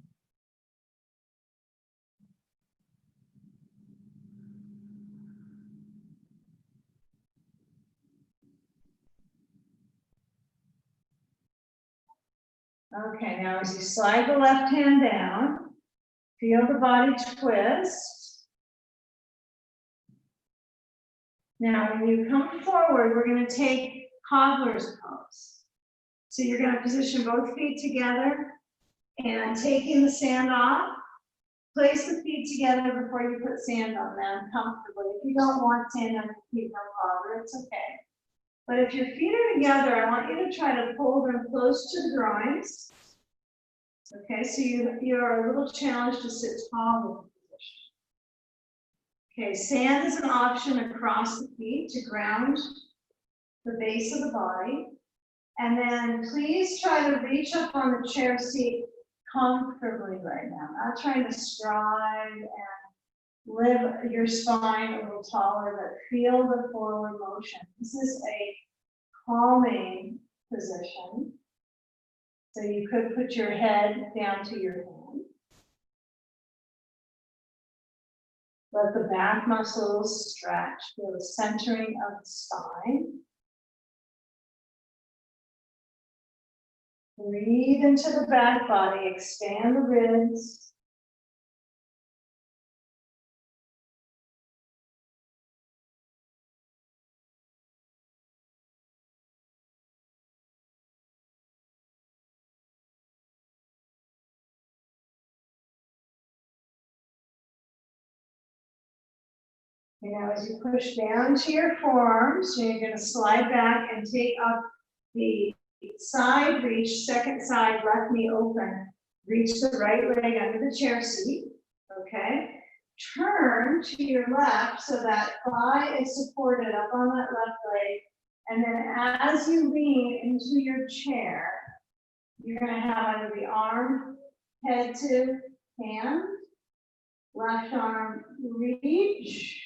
Okay, now as you slide the left hand down, feel the body twist. Now, when you come forward, we're going to take cobbler's pose. So you're going to position both feet together and taking the sand off. Place the feet together before you put sand on them comfortably. If you don't want sand on your feet, no bother, it's okay. But if your feet are together, I want you to try to pull them close to the groins. Okay, so you are a little challenged to sit tall with the position. Okay, sand is an option across the feet to ground the base of the body. And then please try to reach up on the chair seat comfortably right now, not trying to strive and live your spine a little taller, but feel the forward motion. This is a calming position. So you could put your head down to your hand. Let the back muscles stretch, feel the centering of the spine. Breathe into the back body, expand the ribs. You know, as you push down to your forearms, you're going to slide back and take up the side reach, second side, left knee open. Reach the right leg under the chair seat, okay? Turn to your left so that thigh is supported up on that left leg. And then as you lean into your chair, you're going to have either the arm, head to hand, left arm reach,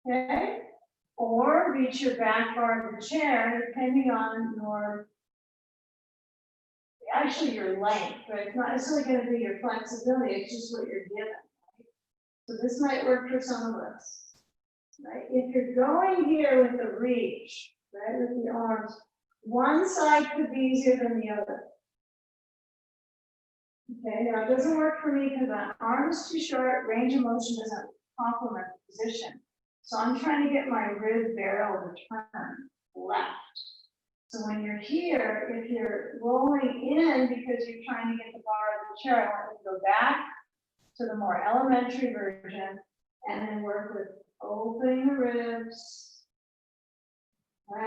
okay? Or reach your back bar of the chair, depending on your length, right? It's not necessarily going to be your flexibility, it's just what you're given. Right? So this might work for some of us, right? If you're going here with the reach, right, with the arms, one side could be easier than the other. Okay, now it doesn't work for me because my arm's too short, range of motion doesn't complement the position. So I'm trying to get my rib barrel to turn left. So when you're here, if you're rolling in because you're trying to get the bar of the chair, I want you to go back to the more elementary version and then work with opening the ribs.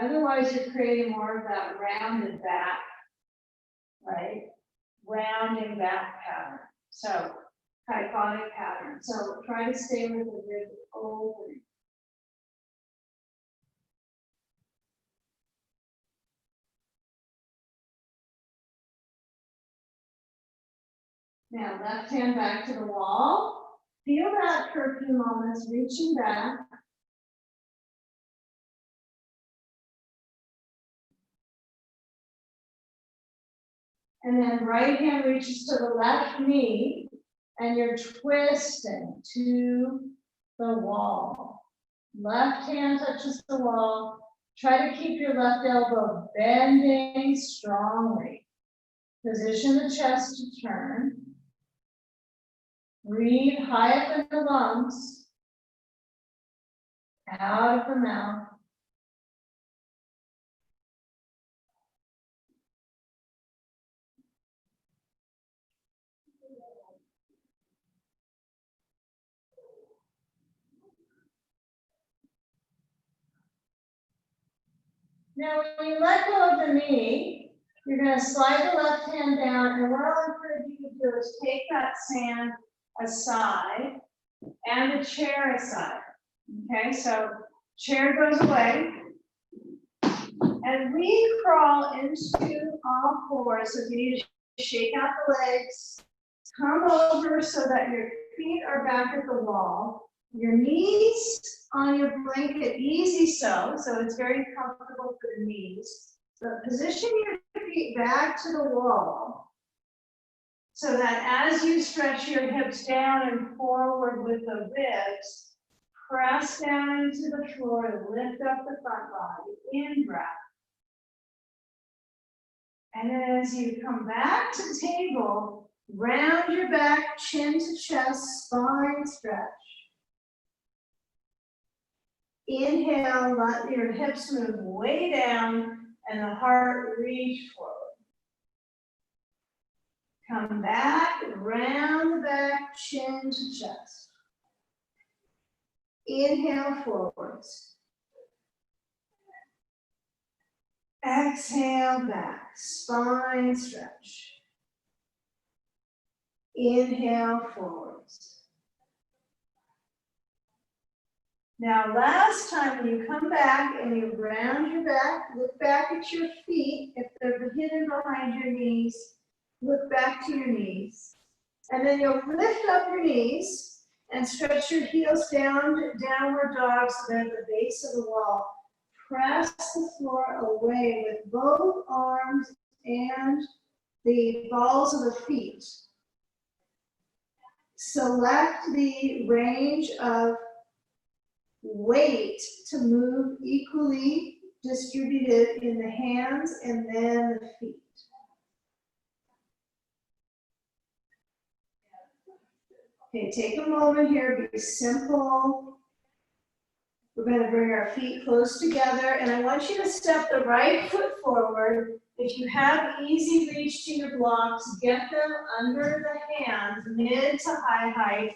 Otherwise, you're creating more of that rounded back, right? Rounding back pattern. So, kyphotic pattern. So try to stay with the rib opening. Now, left hand back to the wall. Feel that for a few moments, reaching back. And then right hand reaches to the left knee, and you're twisting to the wall. Left hand touches the wall. Try to keep your left elbow bending strongly. Position the chest to turn. Breathe high up in the lungs, out of the mouth. Now, when you let go of the knee, you're going to slide the left hand down, and what I'll encourage you to do is take that sand aside and the chair aside. Okay, so chair goes away, and we crawl into all fours. So if you need to shake out the legs, come over so that your feet are back at the wall. Your knees on your blanket, easy so it's very comfortable for the knees. But position your feet back to the wall so that as you stretch your hips down and forward with the ribs, press down into the floor and lift up the front body, in breath. And then as you come back to table, round your back, chin to chest, spine stretch. Inhale, let your hips move way down and the heart reach forward. Come back, round the back, chin to chest. Inhale forwards. Exhale back, spine stretch. Inhale forwards. Now last time when you come back and you round your back, look back at your feet. If they're hidden behind your knees, look back to your knees. And then you'll lift up your knees and stretch your heels down, downward dog, so they're at the base of the wall. Press the floor away with both arms and the balls of the feet. Select the range of weight to move equally distributed in the hands and then the feet. Okay, take a moment here, be simple. We're going to bring our feet close together, and I want you to step the right foot forward. If you have easy reach to your blocks, get them under the hands, mid to high height,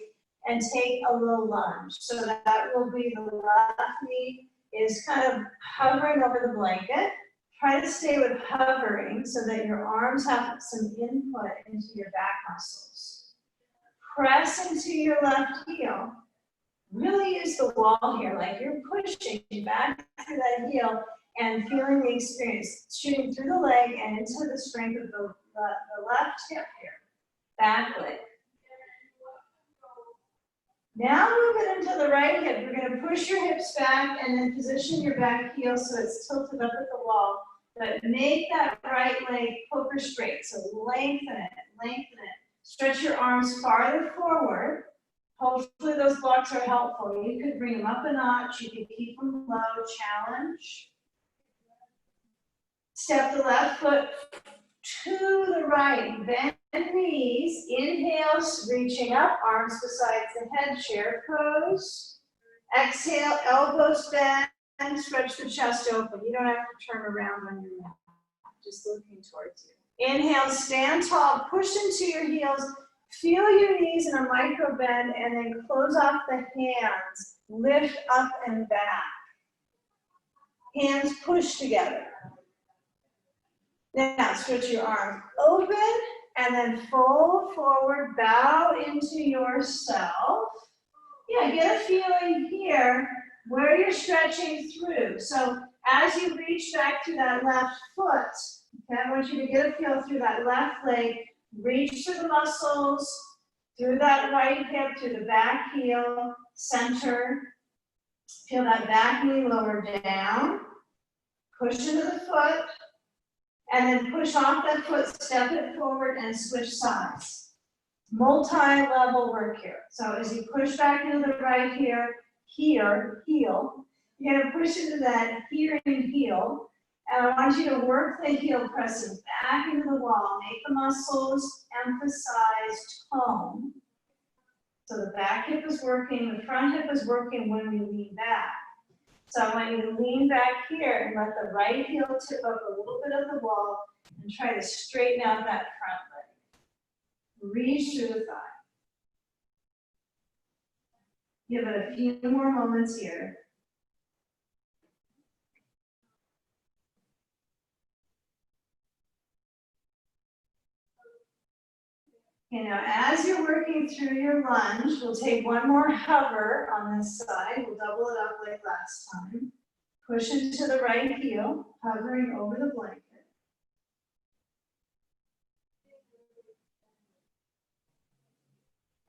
and take a little lunge. So that will be the left knee is kind of hovering over the blanket. Try to stay with hovering so that your arms have some input into your back muscles. Press into your left heel. Really use the wall here, like you're pushing back through that heel and feeling the experience, shooting through the leg and into the strength of the left hip here, back leg. Now move it into the right hip. You're going to push your hips back and then position your back heel so it's tilted up at the wall. But make that right leg poker straight. So lengthen it, lengthen it. Stretch your arms farther forward. Hopefully those blocks are helpful. You could bring them up a notch. You could keep them low. Challenge. Step the left foot to the right. Bend knees. Inhale, reaching up. Arms besides the head. Chair pose. Exhale, elbows bend. Stretch the chest open. You don't have to turn around on your mat. Just looking towards you. Inhale, stand tall. Push into your heels. Feel your knees in a micro bend and then close off the hands. Lift up and back. Hands push together. Now stretch your arms open and then fold forward. Bow into yourself. Yeah, get a feeling here where you're stretching through. So as you reach back to that left foot, okay, I want you to get a feel through that left leg. Reach through the muscles, through that right hip, through the back heel, center. Feel that back knee lower down. Push into the foot, and then push off that foot, step it forward, and switch sides. Multi-level work here. So as you push back into the right heel, you're going to push into that here and heel. And I want you to work the heel pressing back into the wall. Make the muscles emphasize tone. So the back hip is working, the front hip is working when we lean back. So I want you to lean back here and let the right heel tip up a little bit of the wall and try to straighten out that front leg. Reach through the thigh. Give it a few more moments here. Okay, now as you're working through your lunge, we'll take one more hover on this side. We'll double it up like last time. Push into the right heel, hovering over the blanket.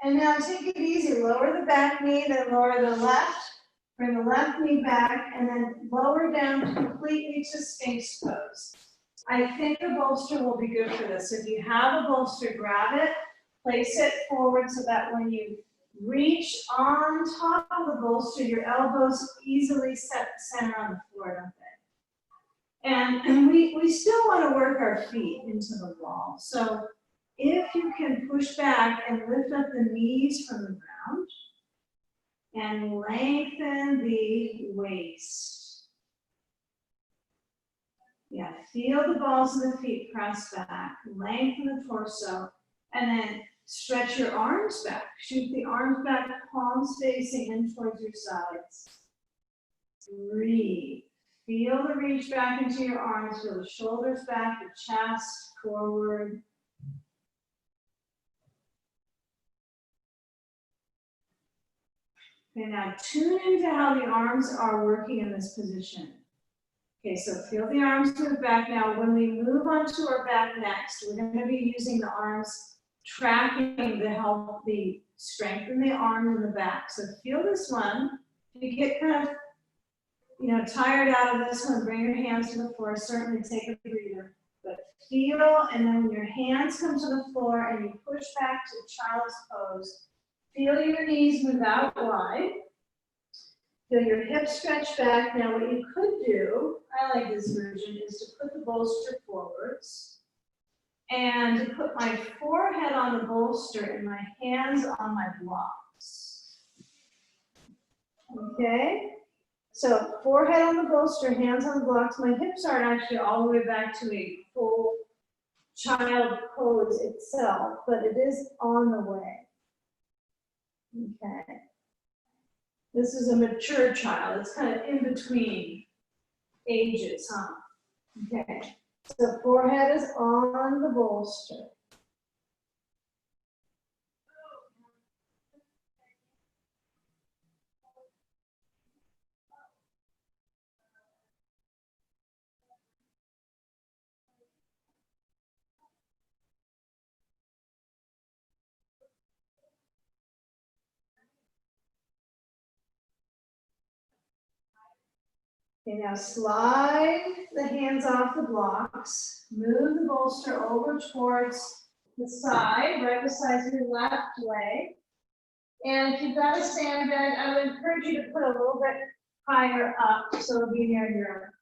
And now take it easy. Lower the back knee, then lower the left. Bring the left knee back, and then lower down completely to Sphinx pose. I think a bolster will be good for this. If you have a bolster, grab it. Place it forward so that when you reach on top of the bolster, your elbows easily center on the floor, don't they? And we still want to work our feet into the wall. So if you can push back and lift up the knees from the ground, and lengthen the waist. Yeah, feel the balls of the feet press back, lengthen the torso, and then stretch your arms back. Shoot the arms back, palms facing in towards your sides. Breathe. Feel the reach back into your arms, feel the shoulders back, the chest forward. Okay, now tune into how the arms are working in this position. Okay, so feel the arms move back. Now, when we move onto our back next, we're going to be using the arms tracking to help strengthen the arm and the back. So feel this one. If you get kind of, tired out of this one, bring your hands to the floor. Certainly take a breather. But feel, and then when your hands come to the floor and you push back to child's pose, feel your knees move out wide. Feel your hips stretch back. Now what you could do, I like this version, is to put the bolster forwards and to put my forehead on the bolster and my hands on my blocks. Okay? So forehead on the bolster, hands on the blocks. My hips aren't actually all the way back to a full child pose itself, but it is on the way. Okay. This is a mature child. It's kind of in between ages, huh? Okay. So forehead is on the bolster. Okay, now slide the hands off the blocks. Move the bolster over towards the side, right beside your left leg. And if you've got a sandbag, I would encourage you to put a little bit higher up so it'll be near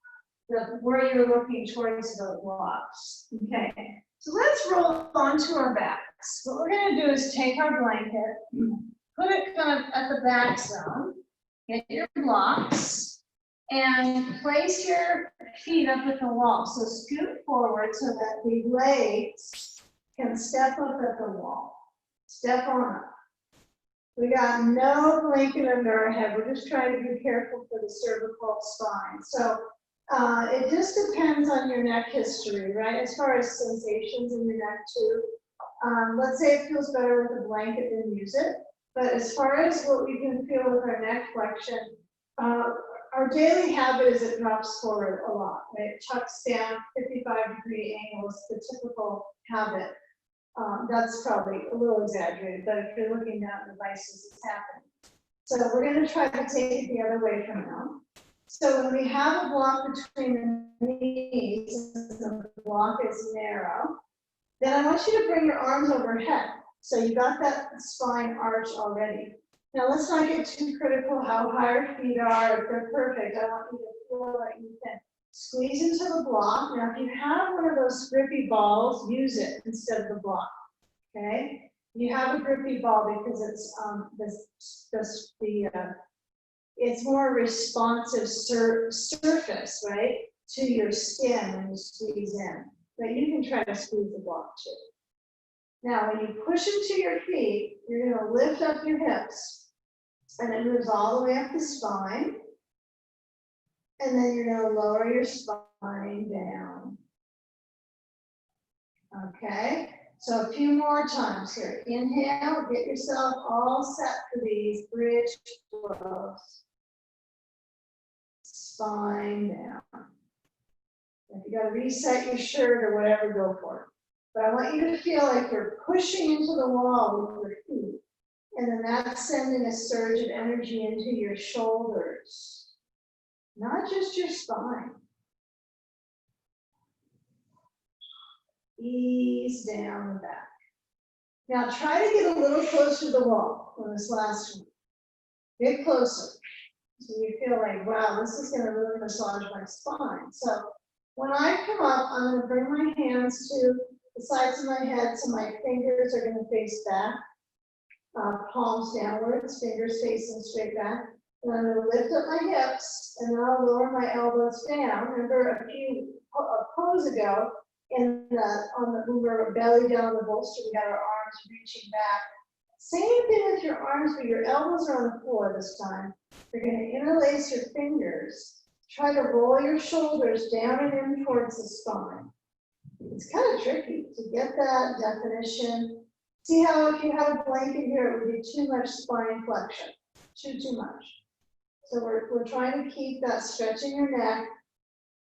where you're looking towards the blocks. Okay, so let's roll onto our backs. What we're going to do is take our blanket, put it kind of at the back zone, get your blocks, and place your feet up at the wall. So scoot forward so that the legs can step up at the wall. Step on up. We got no blanket under our head. We're just trying to be careful for the cervical spine. So it just depends on your neck history, right? As far as sensations in your neck too. Let's say it feels better with a blanket, then use it. But as far as what we can feel with our neck flexion, our daily habit is it drops forward a lot, right? It chucks down 55-degree angles, the typical habit. That's probably a little exaggerated, but if you're looking down at devices, it's happening. So we're going to try to take it the other way from now. So when we have a block between the knees, and the block is narrow, then I want you to bring your arms overhead. So you got that spine arch already. Now let's not get too critical how high your feet are. If they're perfect, I want you to feel like you can squeeze into the block. Now if you have one of those grippy balls, use it instead of the block. Okay? You have a grippy ball because it's it's more responsive surface, right, to your skin when you squeeze in. But you can try to squeeze the block too. Now when you push into your feet, you're going to lift up your hips. And it moves all the way up the spine. And then you're going to lower your spine down. Okay, so a few more times here. Inhale, get yourself all set for these bridge flows. Spine down. If you got to reset your shirt or whatever, go for it. But I want you to feel like you're pushing into the wall with your feet. And then that's sending a surge of energy into your shoulders, not just your spine. Ease down the back. Now try to get a little closer to the wall on this last one. Get closer. So you feel like, wow, this is going to really massage my spine. So when I come up, I'm going to bring my hands to the sides of my head so my fingers are going to face back. palms downwards, fingers facing straight back. And I'm going to lift up my hips and then I'll lower my elbows down. Remember a pose ago, when we were belly down the bolster, we got our arms reaching back. Same thing with your arms, but your elbows are on the floor this time. You're going to interlace your fingers. Try to roll your shoulders down and in towards the spine. It's kind of tricky to get that definition. See how if you had a blanket here, it would be too much spine flexion, too much. So we're trying to keep that stretch in your neck,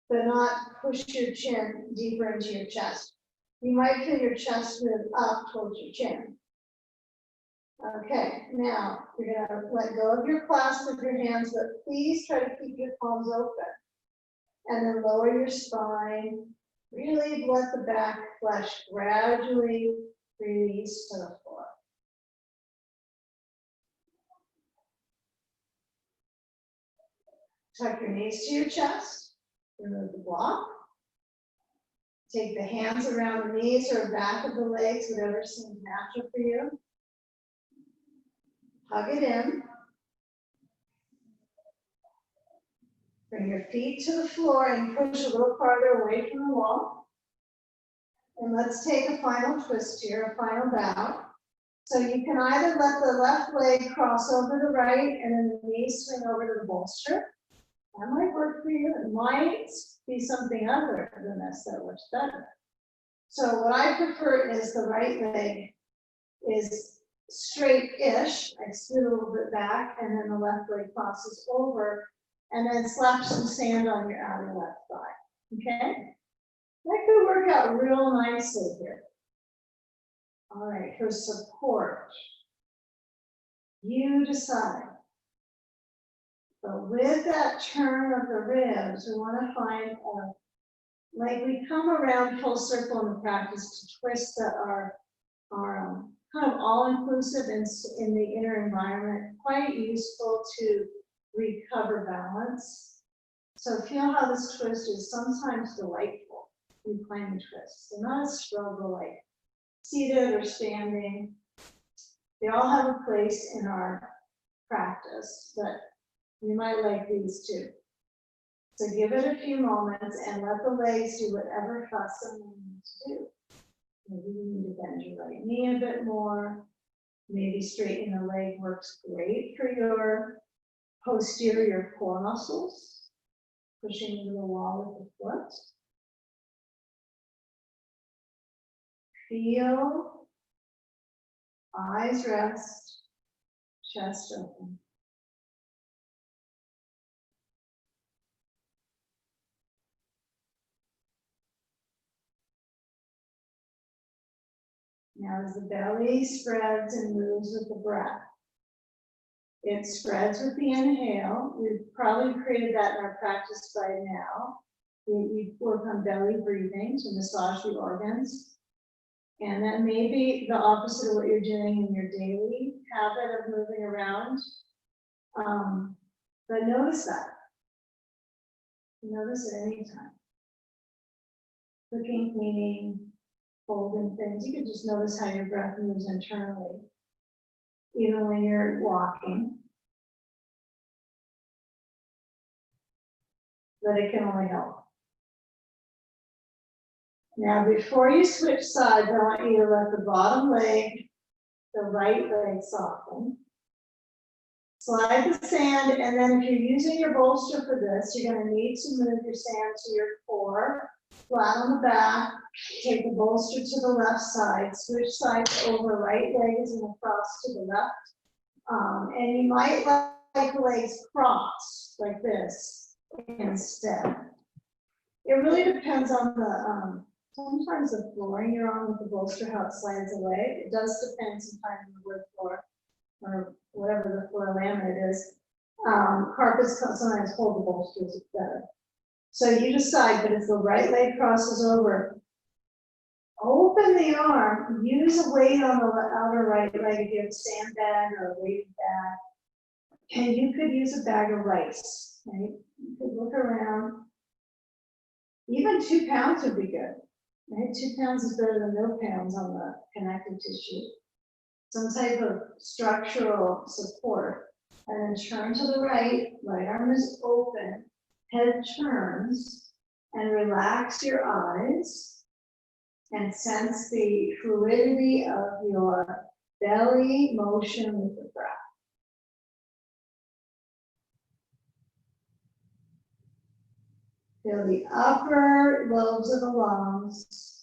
but not push your chin deeper into your chest. You might feel your chest move up towards your chin. Okay, now you're gonna let go of your clasp of your hands, but please try to keep your palms open. And then lower your spine. Really let the back flesh gradually release to the floor. Tuck your knees to your chest. Remove the block. Take the hands around the knees or back of the legs, whatever seems natural for you. Hug it in. Bring your feet to the floor and push a little farther away from the wall. And let's take a final twist here, a final bow. So you can either let the left leg cross over the right and then the knee swing over to the bolster. That might work for you. It might be something other than this that works better. So what I prefer is the right leg is straight-ish. I scoot a little bit back and then the left leg crosses over and then slap some sand on your outer left thigh. Okay? That could work out real nicely here. All right, for support, you decide. But with that turn of the ribs, we want to find like we come around full circle in the practice to twists that are kind of all-inclusive in the inner environment, quite useful to recover balance. So feel how this twist is sometimes delightful, reclining twists. They're not a struggle like seated or standing. They all have a place in our practice, but you might like these too. So give it a few moments and let the legs do whatever fuss they need to do. Maybe you need to bend your right knee a bit more. Maybe straightening the leg works great for your posterior core muscles, pushing into the wall with the foot. Feel, eyes rest, chest open. Now as the belly spreads and moves with the breath, it spreads with the inhale. We've probably created that in our practice by now. We work on belly breathing to massage the organs. And that may be the opposite of what you're doing in your daily habit of moving around. But notice that. Notice it anytime. Cooking, cleaning, folding things. You can just notice how your breath moves internally, even when you're walking. But it can only help. Now, before you switch sides, I want you to let the bottom leg, the right leg soften. Slide the sand, and then if you're using your bolster for this, you're going to need to move your sand to your core, flat on the back. Take the bolster to the left side, switch sides over, right leg is going to cross to the left. And you might like the legs cross like this instead. It really depends on the, sometimes the flooring you're on with the bolster, how it slides away. It does depend sometimes on the wood floor or whatever the floor laminate is. Carpets sometimes hold the bolsters better. So you decide, but if the right leg crosses over, open the arm, use a weight on the outer right leg if you have a sandbag or a weighted bag. And you could use a bag of rice, right? You could look around. Even 2 pounds would be good. Right? 2 pounds is better than no pounds on the connective tissue. some type of structural support. And then turn to the right, right arm is open, head turns, and relax your eyes and sense the fluidity of your belly motion with the breath. Feel the upper lobes of the lungs.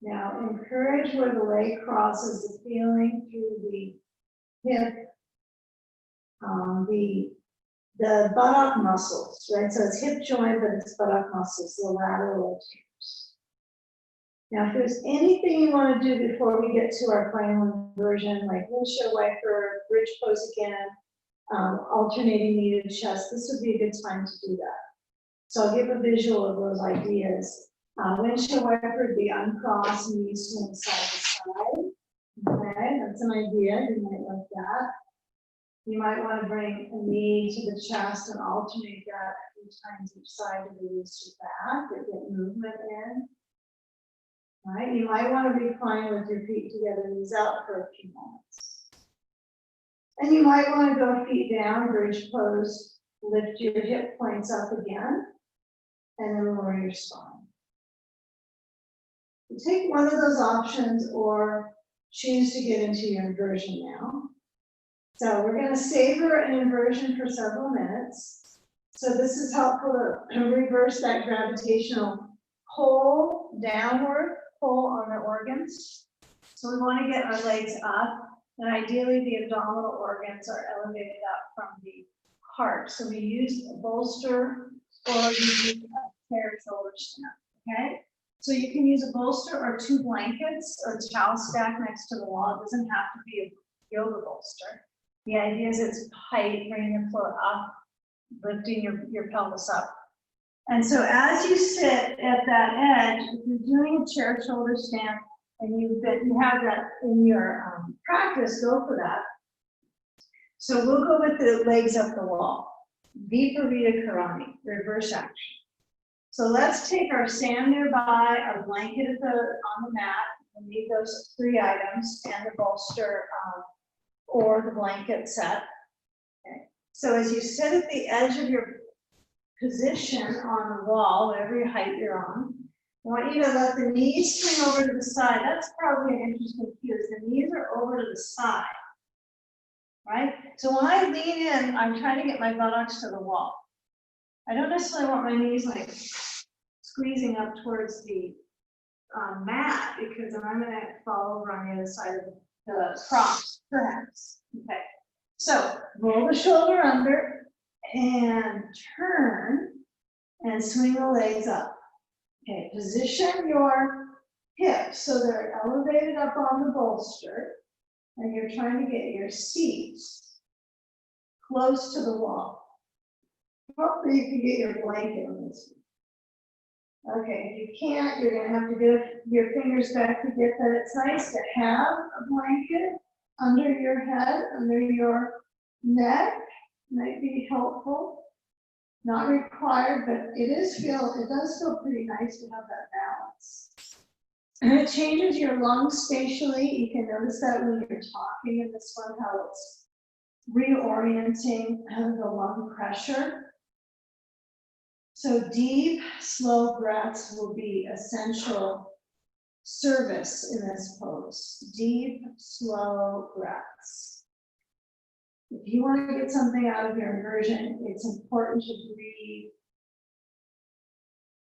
Now encourage where the leg crosses the feeling through the hip, the buttock muscles, right? So it's hip joint, but it's buttock muscles, the lateral rotators. Now, if there's anything you want to do before we get to our final inversion, like windshield wiper, bridge pose again, alternating knee to chest, this would be a good time to do that. So I'll give a visual of those ideas. Windshield wiper would be uncrossed, knees swing side to side. Okay, that's an idea. You might like that. You might want to bring a knee to the chest and alternate that a few times each side to release your back or get movement in. Right? You might want to recline with your feet together, knees out for a few moments. And you might want to go feet down, bridge pose, lift your hip points up again, and then lower your spine. You take one of those options or choose to get into your inversion now. So we're going to savor an inversion for several minutes. So this is helpful to reverse that gravitational pull downward, pull on the organs. So we want to get our legs up, and ideally the abdominal organs are elevated up from the heart. So we use a bolster or you use a chair shoulder stand, okay? So you can use a bolster or 2 blankets or a towel stack next to the wall. It doesn't have to be a yoga bolster. The idea is it's height, bringing your foot up, lifting your pelvis up. And so as you sit at that edge, if you're doing a chair shoulder stand and you have that in your practice, go for that. So we'll go with the legs up the wall. Viparita Karani, reverse action. So let's take our stand nearby, our blanket on the mat. We need those 3 items and the bolster or the blanket set. Okay. So as you sit at the edge of your position on the wall, whatever height you're on, I want you to let the knees swing over to the side. That's probably an interesting cue. The knees are over to the side, right? So when I lean in, I'm trying to get my buttocks to the wall. I don't necessarily want my knees like squeezing up towards the mat because then I'm going to fall over on the other side of the props, perhaps. Okay. So roll the shoulder under and turn and swing the legs up. Okay, position your hips so they're elevated up on the bolster, and you're trying to get your seat close to the wall. Hopefully you can get your blanket on this one. Okay, if you can't, you're going to have to give your fingers back to get that. It's nice to have a blanket under your head, under your neck. Might be helpful. Not required, but it does feel pretty nice to have that balance. And it changes your lungs spatially. You can notice that when you're talking in this one, how it's reorienting the lung pressure. So deep, slow breaths will be essential service in this pose. Deep, slow breaths. If you want to get something out of your inversion, it's important to breathe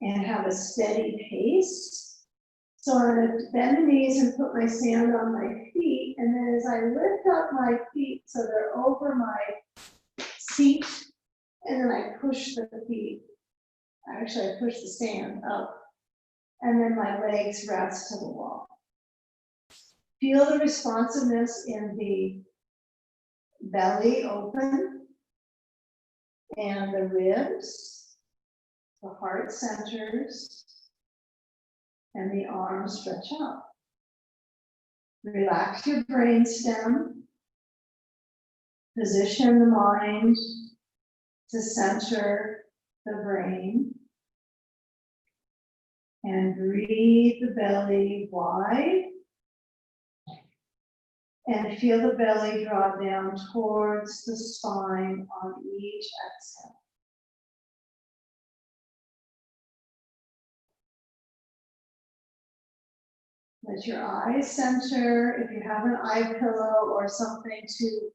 and have a steady pace. So I'm going to bend the knees and put my sand on my feet. And then as I lift up my feet so they're over my seat, and then I push the feet. Actually, I push the sand up. And then my legs rest to the wall. Feel the responsiveness in the belly open and the ribs, the heart centers, and the arms stretch out. Relax your brainstem. Position the mind to center the brain. And breathe the belly wide. And feel the belly draw down towards the spine on each exhale. Let your eyes center. If you have an eye pillow or something to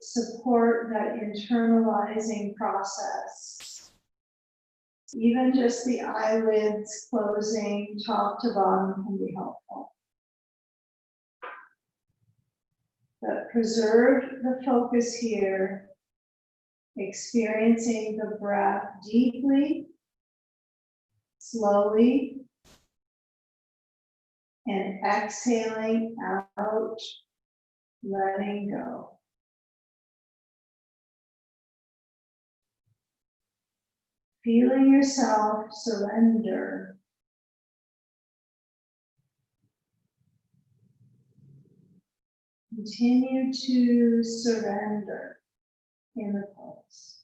support that internalizing process, even just the eyelids closing top to bottom can be helpful. But preserve the focus here, experiencing the breath deeply, slowly, and exhaling out, letting go. Feeling yourself surrender. Continue to surrender in the pulse.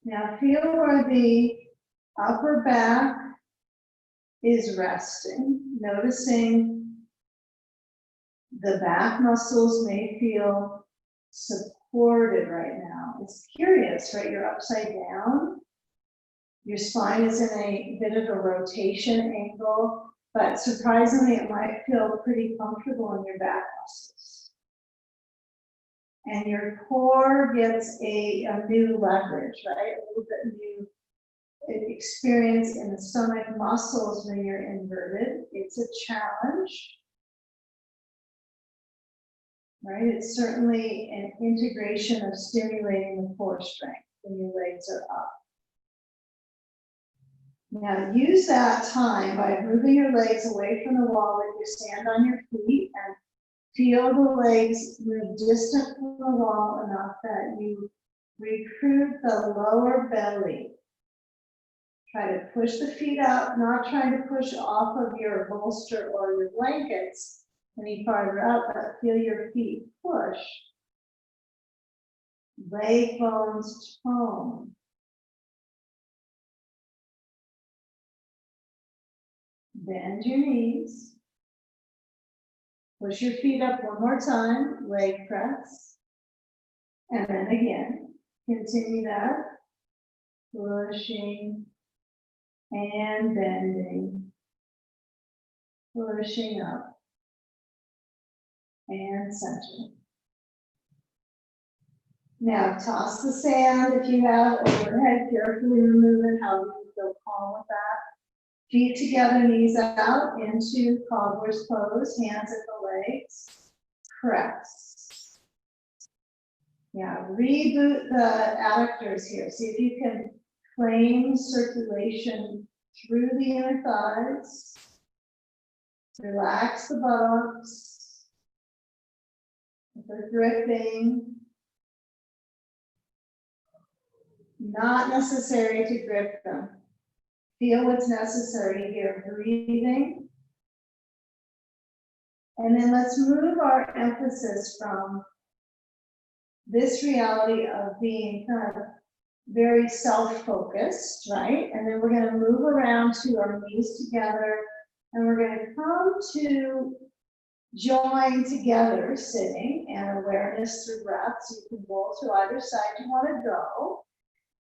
Now feel where the upper back is resting, noticing the back muscles may feel supported right now. It's curious, right? You're upside down. Your spine is in a bit of a rotation angle, but surprisingly, it might feel pretty comfortable in your back muscles. And your core gets a new leverage, right? A little bit new experience in the stomach muscles when you're inverted. It's a challenge, right? It's certainly an integration of stimulating the core strength when your legs are up. Now use that time by moving your legs away from the wall if you stand on your feet and feel the legs move distant from the wall enough that you recruit the lower belly. Try to push the feet out, not trying to push off of your bolster or your blankets any farther out, but feel your feet push. Leg bones tone. Bend your knees. Push your feet up one more time, leg press. And then again, continue that. Pushing and bending. Pushing up and centering. Now toss the sand if you have overhead, carefully remove it, however you feel calm with that. Feet together, knees out into cobbler's pose, hands at the legs, press. Yeah, reboot the adductors here. See if you can claim circulation through the inner thighs. Relax the buttocks. If they're gripping. Not necessary to grip them. Feel what's necessary here, breathing. And then let's move our emphasis from this reality of being kind of very self-focused, right? And then we're going to move around to our knees together, and we're going to come to join together sitting and awareness through breath. So you can roll to either side you want to go.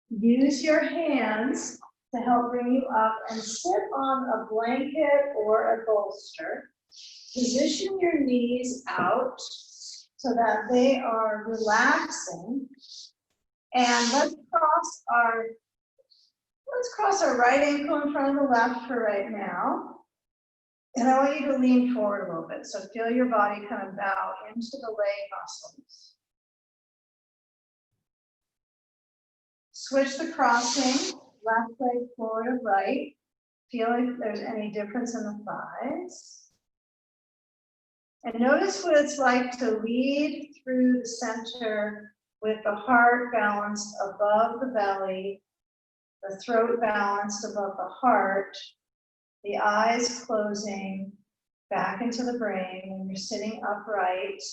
Use your hands to help bring you up and sit on a blanket or a bolster. Position your knees out so that they are relaxing. And let's cross our right ankle in front of the left for right now. And I want you to lean forward a little bit. So feel your body kind of bow into the leg muscles. Switch the crossing, left leg forward or right. Feel if there's any difference in the thighs. And notice what it's like to lead through the center with the heart balanced above the belly, the throat balanced above the heart, the eyes closing back into the brain when you're sitting upright.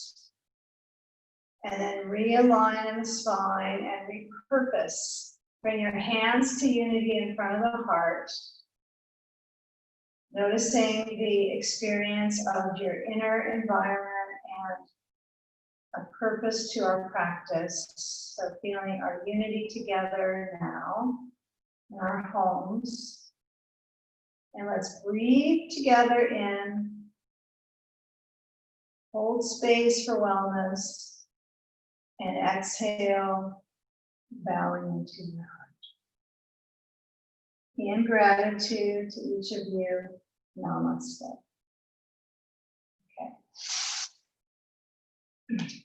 And then realign in the spine and repurpose. Bring your hands to unity in front of the heart. Noticing the experience of your inner environment and a purpose to our practice. So feeling our unity together now in our homes. And let's breathe together in. Hold space for wellness. And exhale, bowing into your heart. In gratitude to each of you, namaste. Okay.